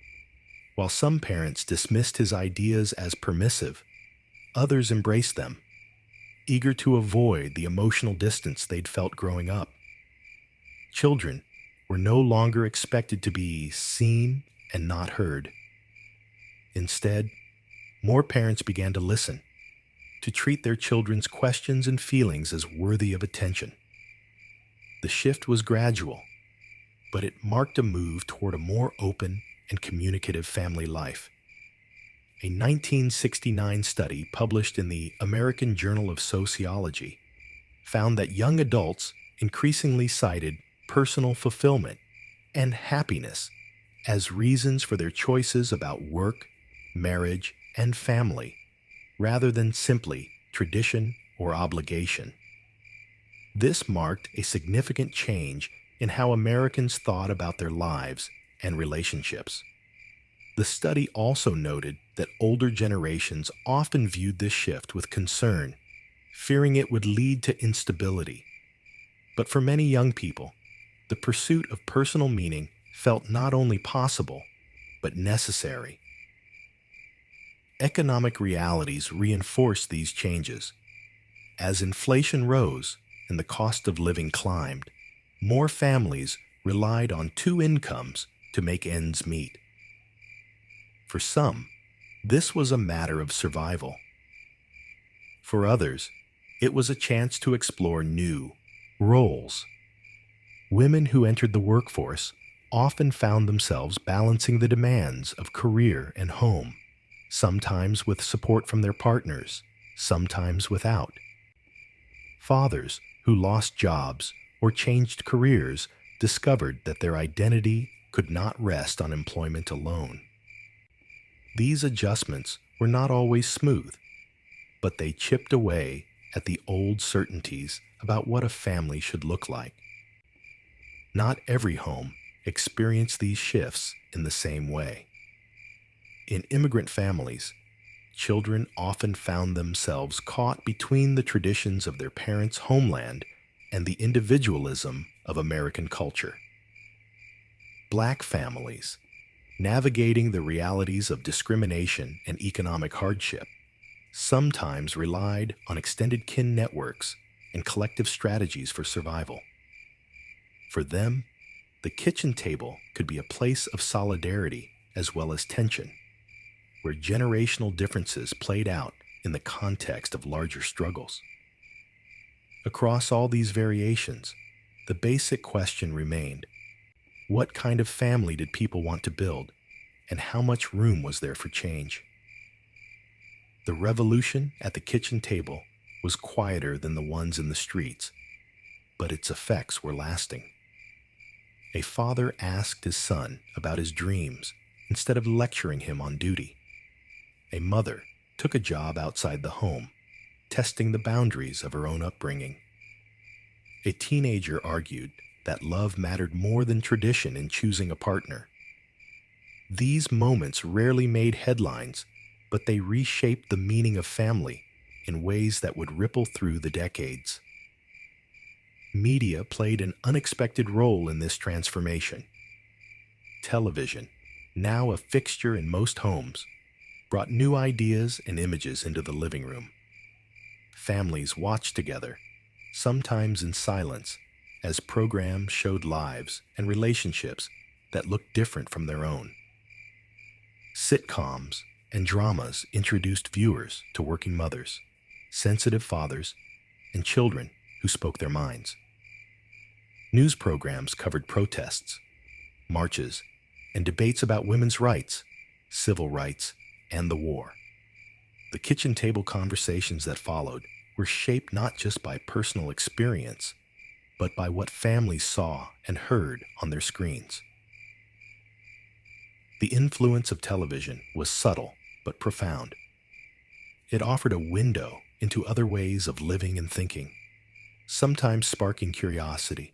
While some parents dismissed his ideas as permissive, others embraced them, eager to avoid the emotional distance they'd felt growing up. Children were no longer expected to be seen and not heard. Instead, more parents began to listen, to treat their children's questions and feelings as worthy of attention. The shift was gradual, but it marked a move toward a more open and communicative family life. A 1969 study published in the American Journal of Sociology found that young adults increasingly cited personal fulfillment and happiness as reasons for their choices about work, marriage, and family, rather than simply tradition or obligation. This marked a significant change in how Americans thought about their lives and relationships. The study also noted that older generations often viewed this shift with concern, fearing it would lead to instability. But for many young people, the pursuit of personal meaning felt not only possible, but necessary. Economic realities reinforced these changes. As inflation rose and the cost of living climbed, more families relied on two incomes to make ends meet. For some, this was a matter of survival. For others, it was a chance to explore new roles. Women who entered the workforce often found themselves balancing the demands of career and home, sometimes with support from their partners, sometimes without. Fathers who lost jobs or changed careers discovered that their identity could not rest on employment alone. These adjustments were not always smooth, but they chipped away at the old certainties about what a family should look like. Not every home experienced these shifts in the same way. In immigrant families, children often found themselves caught between the traditions of their parents' homeland and the individualism of American culture. Black families, navigating the realities of discrimination and economic hardship, sometimes relied on extended kin networks and collective strategies for survival. For them, the kitchen table could be a place of solidarity as well as tension, where generational differences played out in the context of larger struggles. Across all these variations, the basic question remained: what kind of family did people want to build, and how much room was there for change? The revolution at the kitchen table was quieter than the ones in the streets, but its effects were lasting. A father asked his son about his dreams instead of lecturing him on duty. A mother took a job outside the home, testing the boundaries of her own upbringing. A teenager argued that love mattered more than tradition in choosing a partner. These moments rarely made headlines, but they reshaped the meaning of family in ways that would ripple through the decades. Media played an unexpected role in this transformation. Television, now a fixture in most homes, brought new ideas and images into the living room. Families watched together, sometimes in silence, as programs showed lives and relationships that looked different from their own. Sitcoms and dramas introduced viewers to working mothers, sensitive fathers, and children who spoke their minds. News programs covered protests, marches, and debates about women's rights, civil rights, and the war. The kitchen table conversations that followed were shaped not just by personal experience, but by what families saw and heard on their screens. The influence of television was subtle but profound. It offered a window into other ways of living and thinking, sometimes sparking curiosity,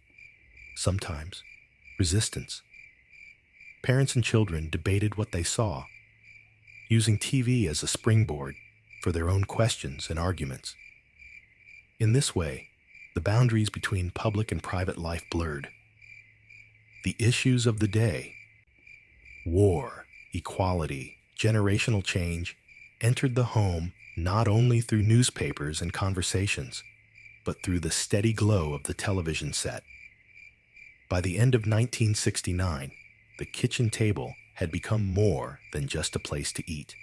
sometimes resistance. Parents and children debated what they saw, using TV as a springboard for their own questions and arguments. In this way, the boundaries between public and private life blurred. the issues of the day, war, equality, generational change, entered the home not only through newspapers and conversations, but through the steady glow of the television set. By the end of 1969, the kitchen table had become more than just a place to eat.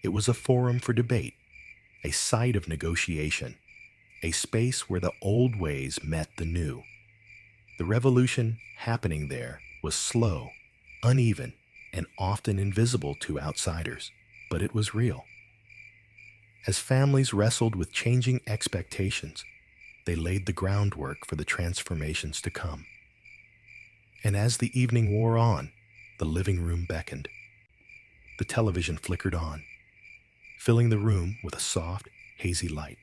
It was a forum for debate, a site of negotiation, a space where the old ways met the new. The revolution happening there was slow, uneven, and often invisible to outsiders, but it was real. As families wrestled with changing expectations, they laid the groundwork for the transformations to come. And as the evening wore on, the living room beckoned. The television flickered on, filling the room with a soft, hazy light.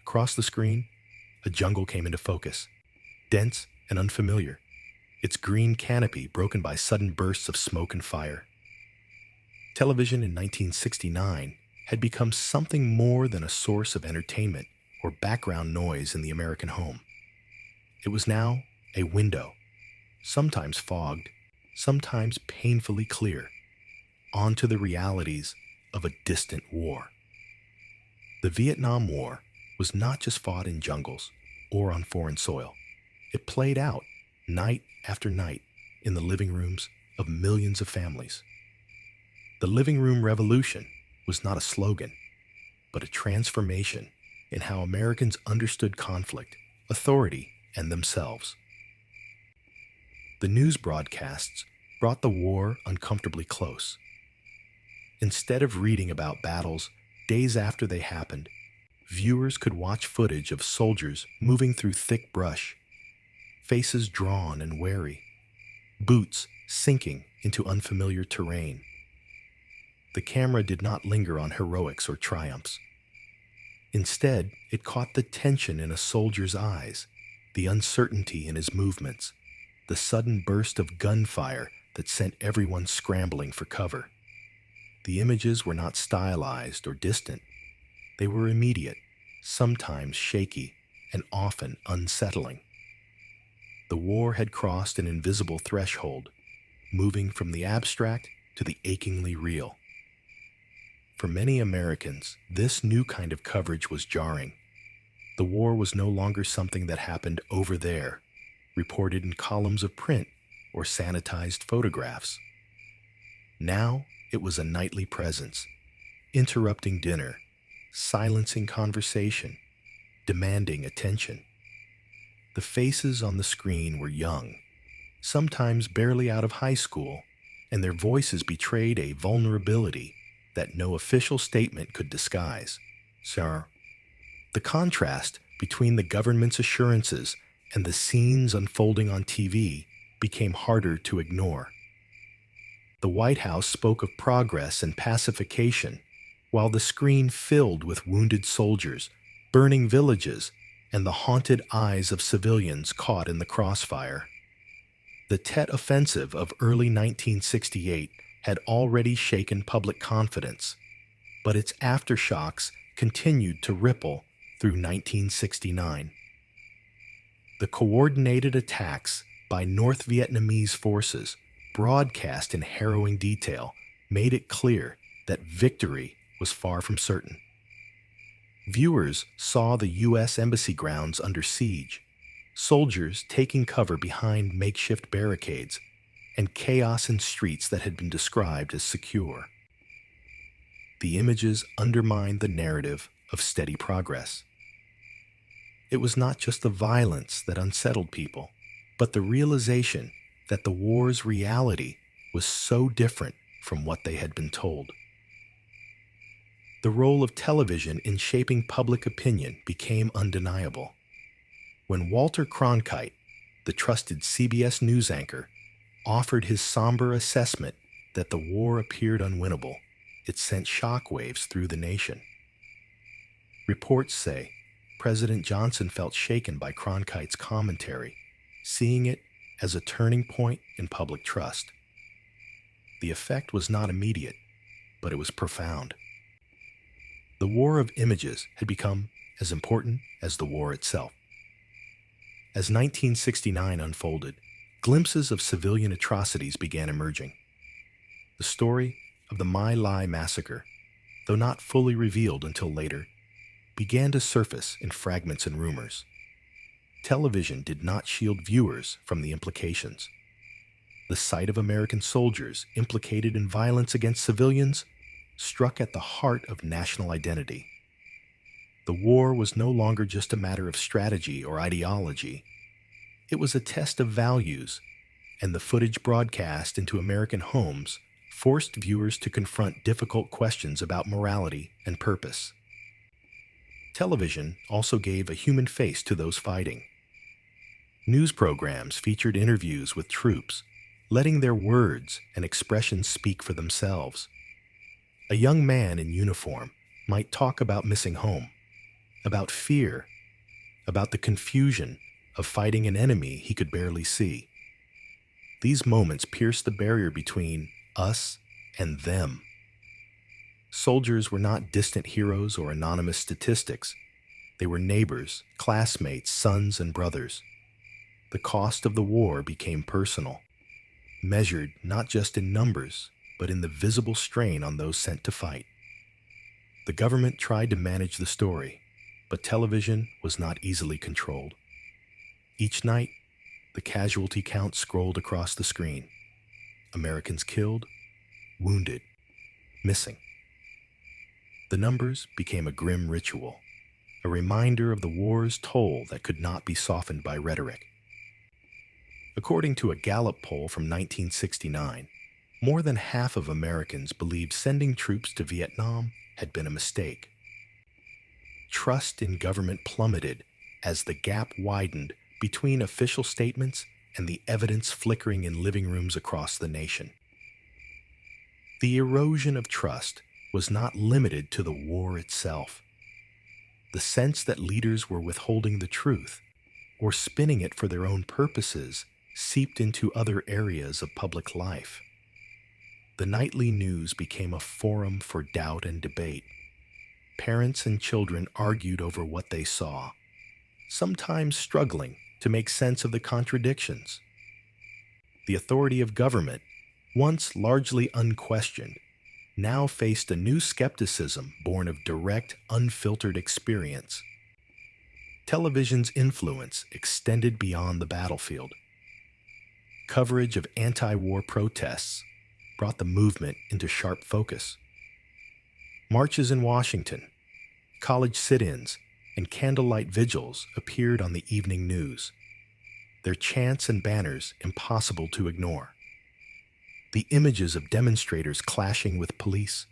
Across the screen, a jungle came into focus, dense and unfamiliar, its green canopy broken by sudden bursts of smoke and fire. Television in 1969 had become something more than a source of entertainment or background noise in the American home. It was now a window, sometimes fogged, sometimes painfully clear, onto the realities of a distant war. The Vietnam War was not just fought in jungles or on foreign soil. It played out night after night in the living rooms of millions of families. The living room revolution was not a slogan, but a transformation in how Americans understood conflict, authority, and themselves. The news broadcasts brought the war uncomfortably close. Instead of reading about battles days after they happened, viewers could watch footage of soldiers moving through thick brush, faces drawn and wary, boots sinking into unfamiliar terrain. The camera did not linger on heroics or triumphs. Instead, it caught the tension in a soldier's eyes, the uncertainty in his movements, the sudden burst of gunfire that sent everyone scrambling for cover. The images were not stylized or distant. They were immediate, sometimes shaky, and often unsettling. The war had crossed an invisible threshold, moving from the abstract to the achingly real. For many Americans, this new kind of coverage was jarring. The war was no longer something that happened over there, reported in columns of print or sanitized photographs. Now it was a nightly presence, interrupting dinner, silencing conversation, demanding attention. The faces on the screen were young, sometimes barely out of high school, and their voices betrayed a vulnerability that no official statement could disguise. Sir, the contrast between the government's assurances and the scenes unfolding on TV became harder to ignore. The White House spoke of progress and pacification, while the screen filled with wounded soldiers, burning villages, and the haunted eyes of civilians caught in the crossfire. The Tet Offensive of early 1968 had already shaken public confidence, but its aftershocks continued to ripple through 1969. The coordinated attacks by North Vietnamese forces, broadcast in harrowing detail, made it clear that victory was far from certain. Viewers saw the U.S. Embassy grounds under siege, soldiers taking cover behind makeshift barricades, and chaos in streets that had been described as secure. The images undermined the narrative of steady progress. It was not just the violence that unsettled people, but the realization that the war's reality was so different from what they had been told. The role of television in shaping public opinion became undeniable. When Walter Cronkite, the trusted CBS News anchor, offered his somber assessment that the war appeared unwinnable, it sent shockwaves through the nation. Reports say President Johnson felt shaken by Cronkite's commentary, seeing it as a turning point in public trust. The effect was not immediate, but it was profound. The war of images had become as important as the war itself. As 1969 unfolded, glimpses of civilian atrocities began emerging. The story of the My Lai massacre, though not fully revealed until later, began to surface in fragments and rumors. Television did not shield viewers from the implications. The sight of American soldiers implicated in violence against civilians struck at the heart of national identity. The war was no longer just a matter of strategy or ideology. It was a test of values, and the footage broadcast into American homes forced viewers to confront difficult questions about morality and purpose. Television also gave a human face to those fighting. News programs featured interviews with troops, letting their words and expressions speak for themselves. A young man in uniform might talk about missing home, about fear, about the confusion of fighting an enemy he could barely see. These moments pierced the barrier between us and them. Soldiers were not distant heroes or anonymous statistics. They were neighbors, classmates, sons, and brothers. The cost of the war became personal, measured not just in numbers, but in the visible strain on those sent to fight. The government tried to manage the story, but television was not easily controlled. Each night, the casualty count scrolled across the screen. Americans killed, wounded, missing. The numbers became a grim ritual, a reminder of the war's toll that could not be softened by rhetoric. According to a Gallup poll from 1969, more than half of Americans believed sending troops to Vietnam had been a mistake. Trust in government plummeted as the gap widened between official statements and the evidence flickering in living rooms across the nation. The erosion of trust was not limited to the war itself. The sense that leaders were withholding the truth or spinning it for their own purposes seeped into other areas of public life. The nightly news became a forum for doubt and debate. Parents and children argued over what they saw, sometimes struggling to make sense of the contradictions. The authority of government, once largely unquestioned, now faced a new skepticism born of direct, unfiltered experience. Television's influence extended beyond the battlefield. Coverage of anti-war protests brought the movement into sharp focus. Marches in Washington, college sit-ins, and candlelight vigils appeared on the evening news, their chants and banners impossible to ignore. The images of demonstrators clashing with police,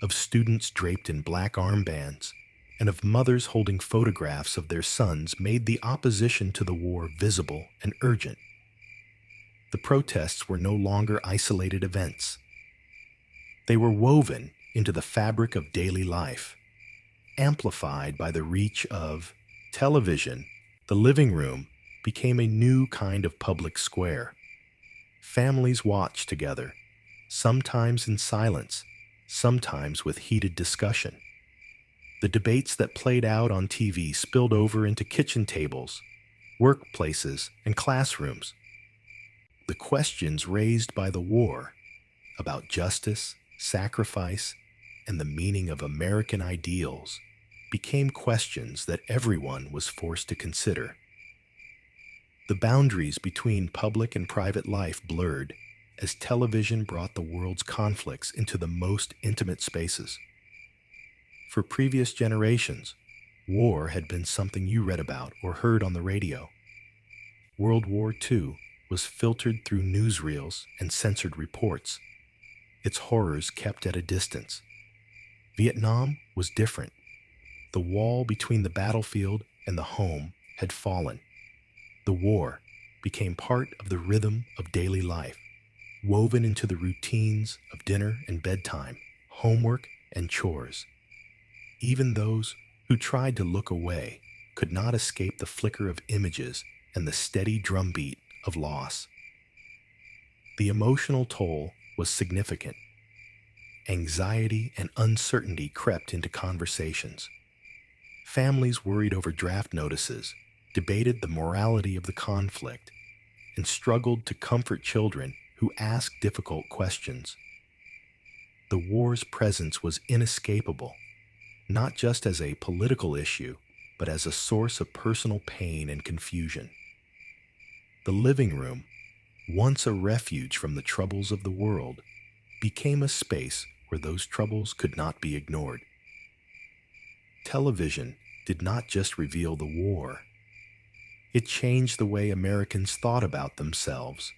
of students draped in black armbands, and of mothers holding photographs of their sons made the opposition to the war visible and urgent. The protests were no longer isolated events. They were woven into the fabric of daily life, amplified by the reach of television. The living room became a new kind of public square. Families watched together, sometimes in silence, sometimes with heated discussion. The debates that played out on TV spilled over into kitchen tables, workplaces, and classrooms. The questions raised by the war about justice, sacrifice, and the meaning of American ideals became questions that everyone was forced to consider. The boundaries between public and private life blurred as television brought the world's conflicts into the most intimate spaces. For previous generations, war had been something you read about or heard on the radio. World War II was filtered through newsreels and censored reports, its horrors kept at a distance. Vietnam was different. The wall between the battlefield and the home had fallen. The war became part of the rhythm of daily life, woven into the routines of dinner and bedtime, homework and chores. Even those who tried to look away could not escape the flicker of images and the steady drumbeat of loss. The emotional toll was significant. Anxiety and uncertainty crept into conversations. Families worried over draft notices, debated the morality of the conflict, and struggled to comfort children who asked difficult questions. The war's presence was inescapable, not just as a political issue, but as a source of personal pain and confusion. The living room, once a refuge from the troubles of the world, became a space where those troubles could not be ignored. Television did not just reveal the war. It changed the way Americans thought about themselves.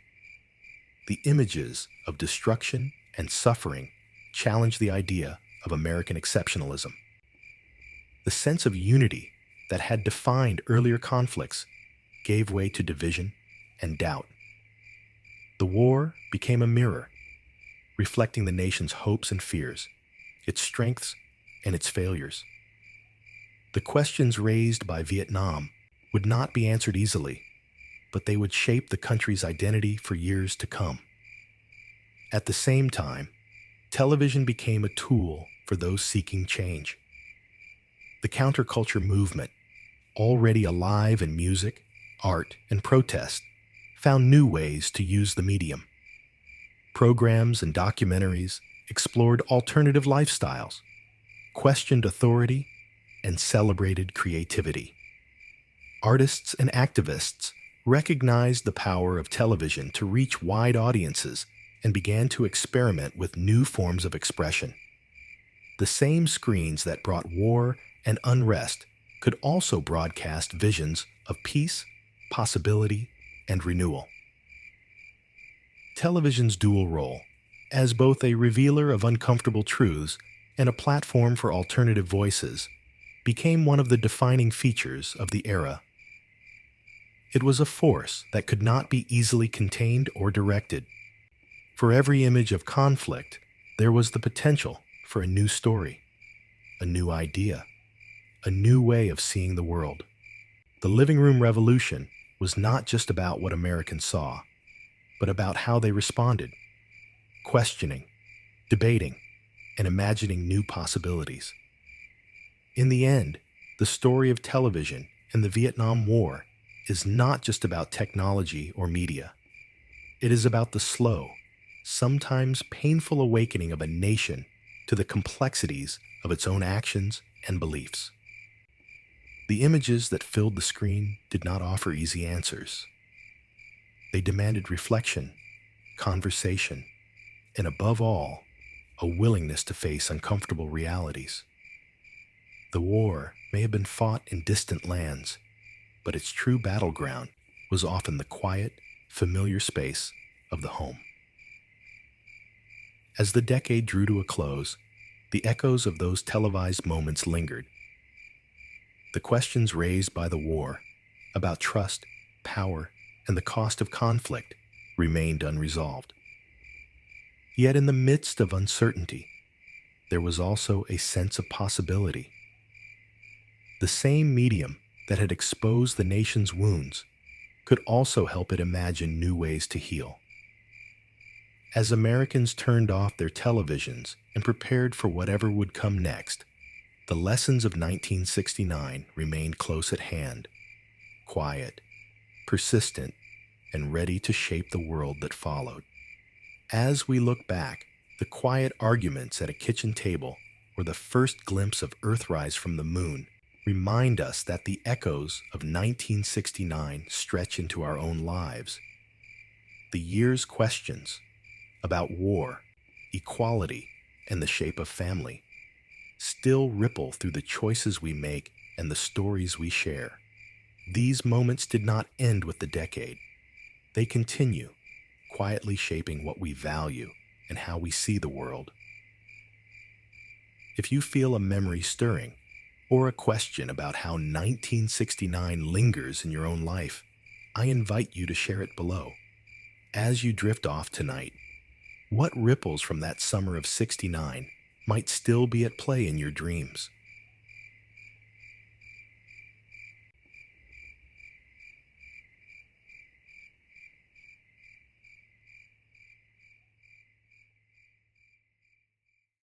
The images of destruction and suffering challenged the idea of American exceptionalism. The sense of unity that had defined earlier conflicts gave way to division and doubt. The war became a mirror, reflecting the nation's hopes and fears, its strengths and its failures. The questions raised by Vietnam would not be answered easily, but they would shape the country's identity for years to come. At the same time, television became a tool for those seeking change. The counterculture movement, already alive in music, art, and protest, found new ways to use the medium. Programs and documentaries explored alternative lifestyles, questioned authority, and celebrated creativity. Artists and activists recognized the power of television to reach wide audiences and began to experiment with new forms of expression. The same screens that brought war and unrest could also broadcast visions of peace, possibility, and renewal. Television's dual role, as both a revealer of uncomfortable truths and a platform for alternative voices, became one of the defining features of the era. It was a force that could not be easily contained or directed. For every image of conflict, there was the potential for a new story, a new idea, a new way of seeing the world. The living room revolution was not just about what Americans saw, but about how they responded, questioning, debating, and imagining new possibilities. In the end, the story of television and the Vietnam War is not just about technology or media. It is about the slow, sometimes painful awakening of a nation to the complexities of its own actions and beliefs. The images that filled the screen did not offer easy answers. They demanded reflection, conversation, and above all, a willingness to face uncomfortable realities. The war may have been fought in distant lands, but its true battleground was often the quiet, familiar space of the home. As the decade drew to a close, the echoes of those televised moments lingered. The questions raised by the war about trust, power, and the cost of conflict remained unresolved. Yet in the midst of uncertainty, there was also a sense of possibility. The same medium that had exposed the nation's wounds could also help it imagine new ways to heal. As Americans turned off their televisions and prepared for whatever would come next, the lessons of 1969 remained close at hand, quiet, persistent, and ready to shape the world that followed. As we look back, the quiet arguments at a kitchen table or the first glimpse of Earthrise from the moon remind us that the echoes of 1969 stretch into our own lives. The year's questions about war, equality, and the shape of family still ripple through the choices we make and the stories we share. These moments did not end with the decade. They continue, quietly shaping what we value and how we see the world. If you feel a memory stirring, or a question about how 1969 lingers in your own life, I invite you to share it below. As you drift off tonight, what ripples from that summer of '69 might still be at play in your dreams?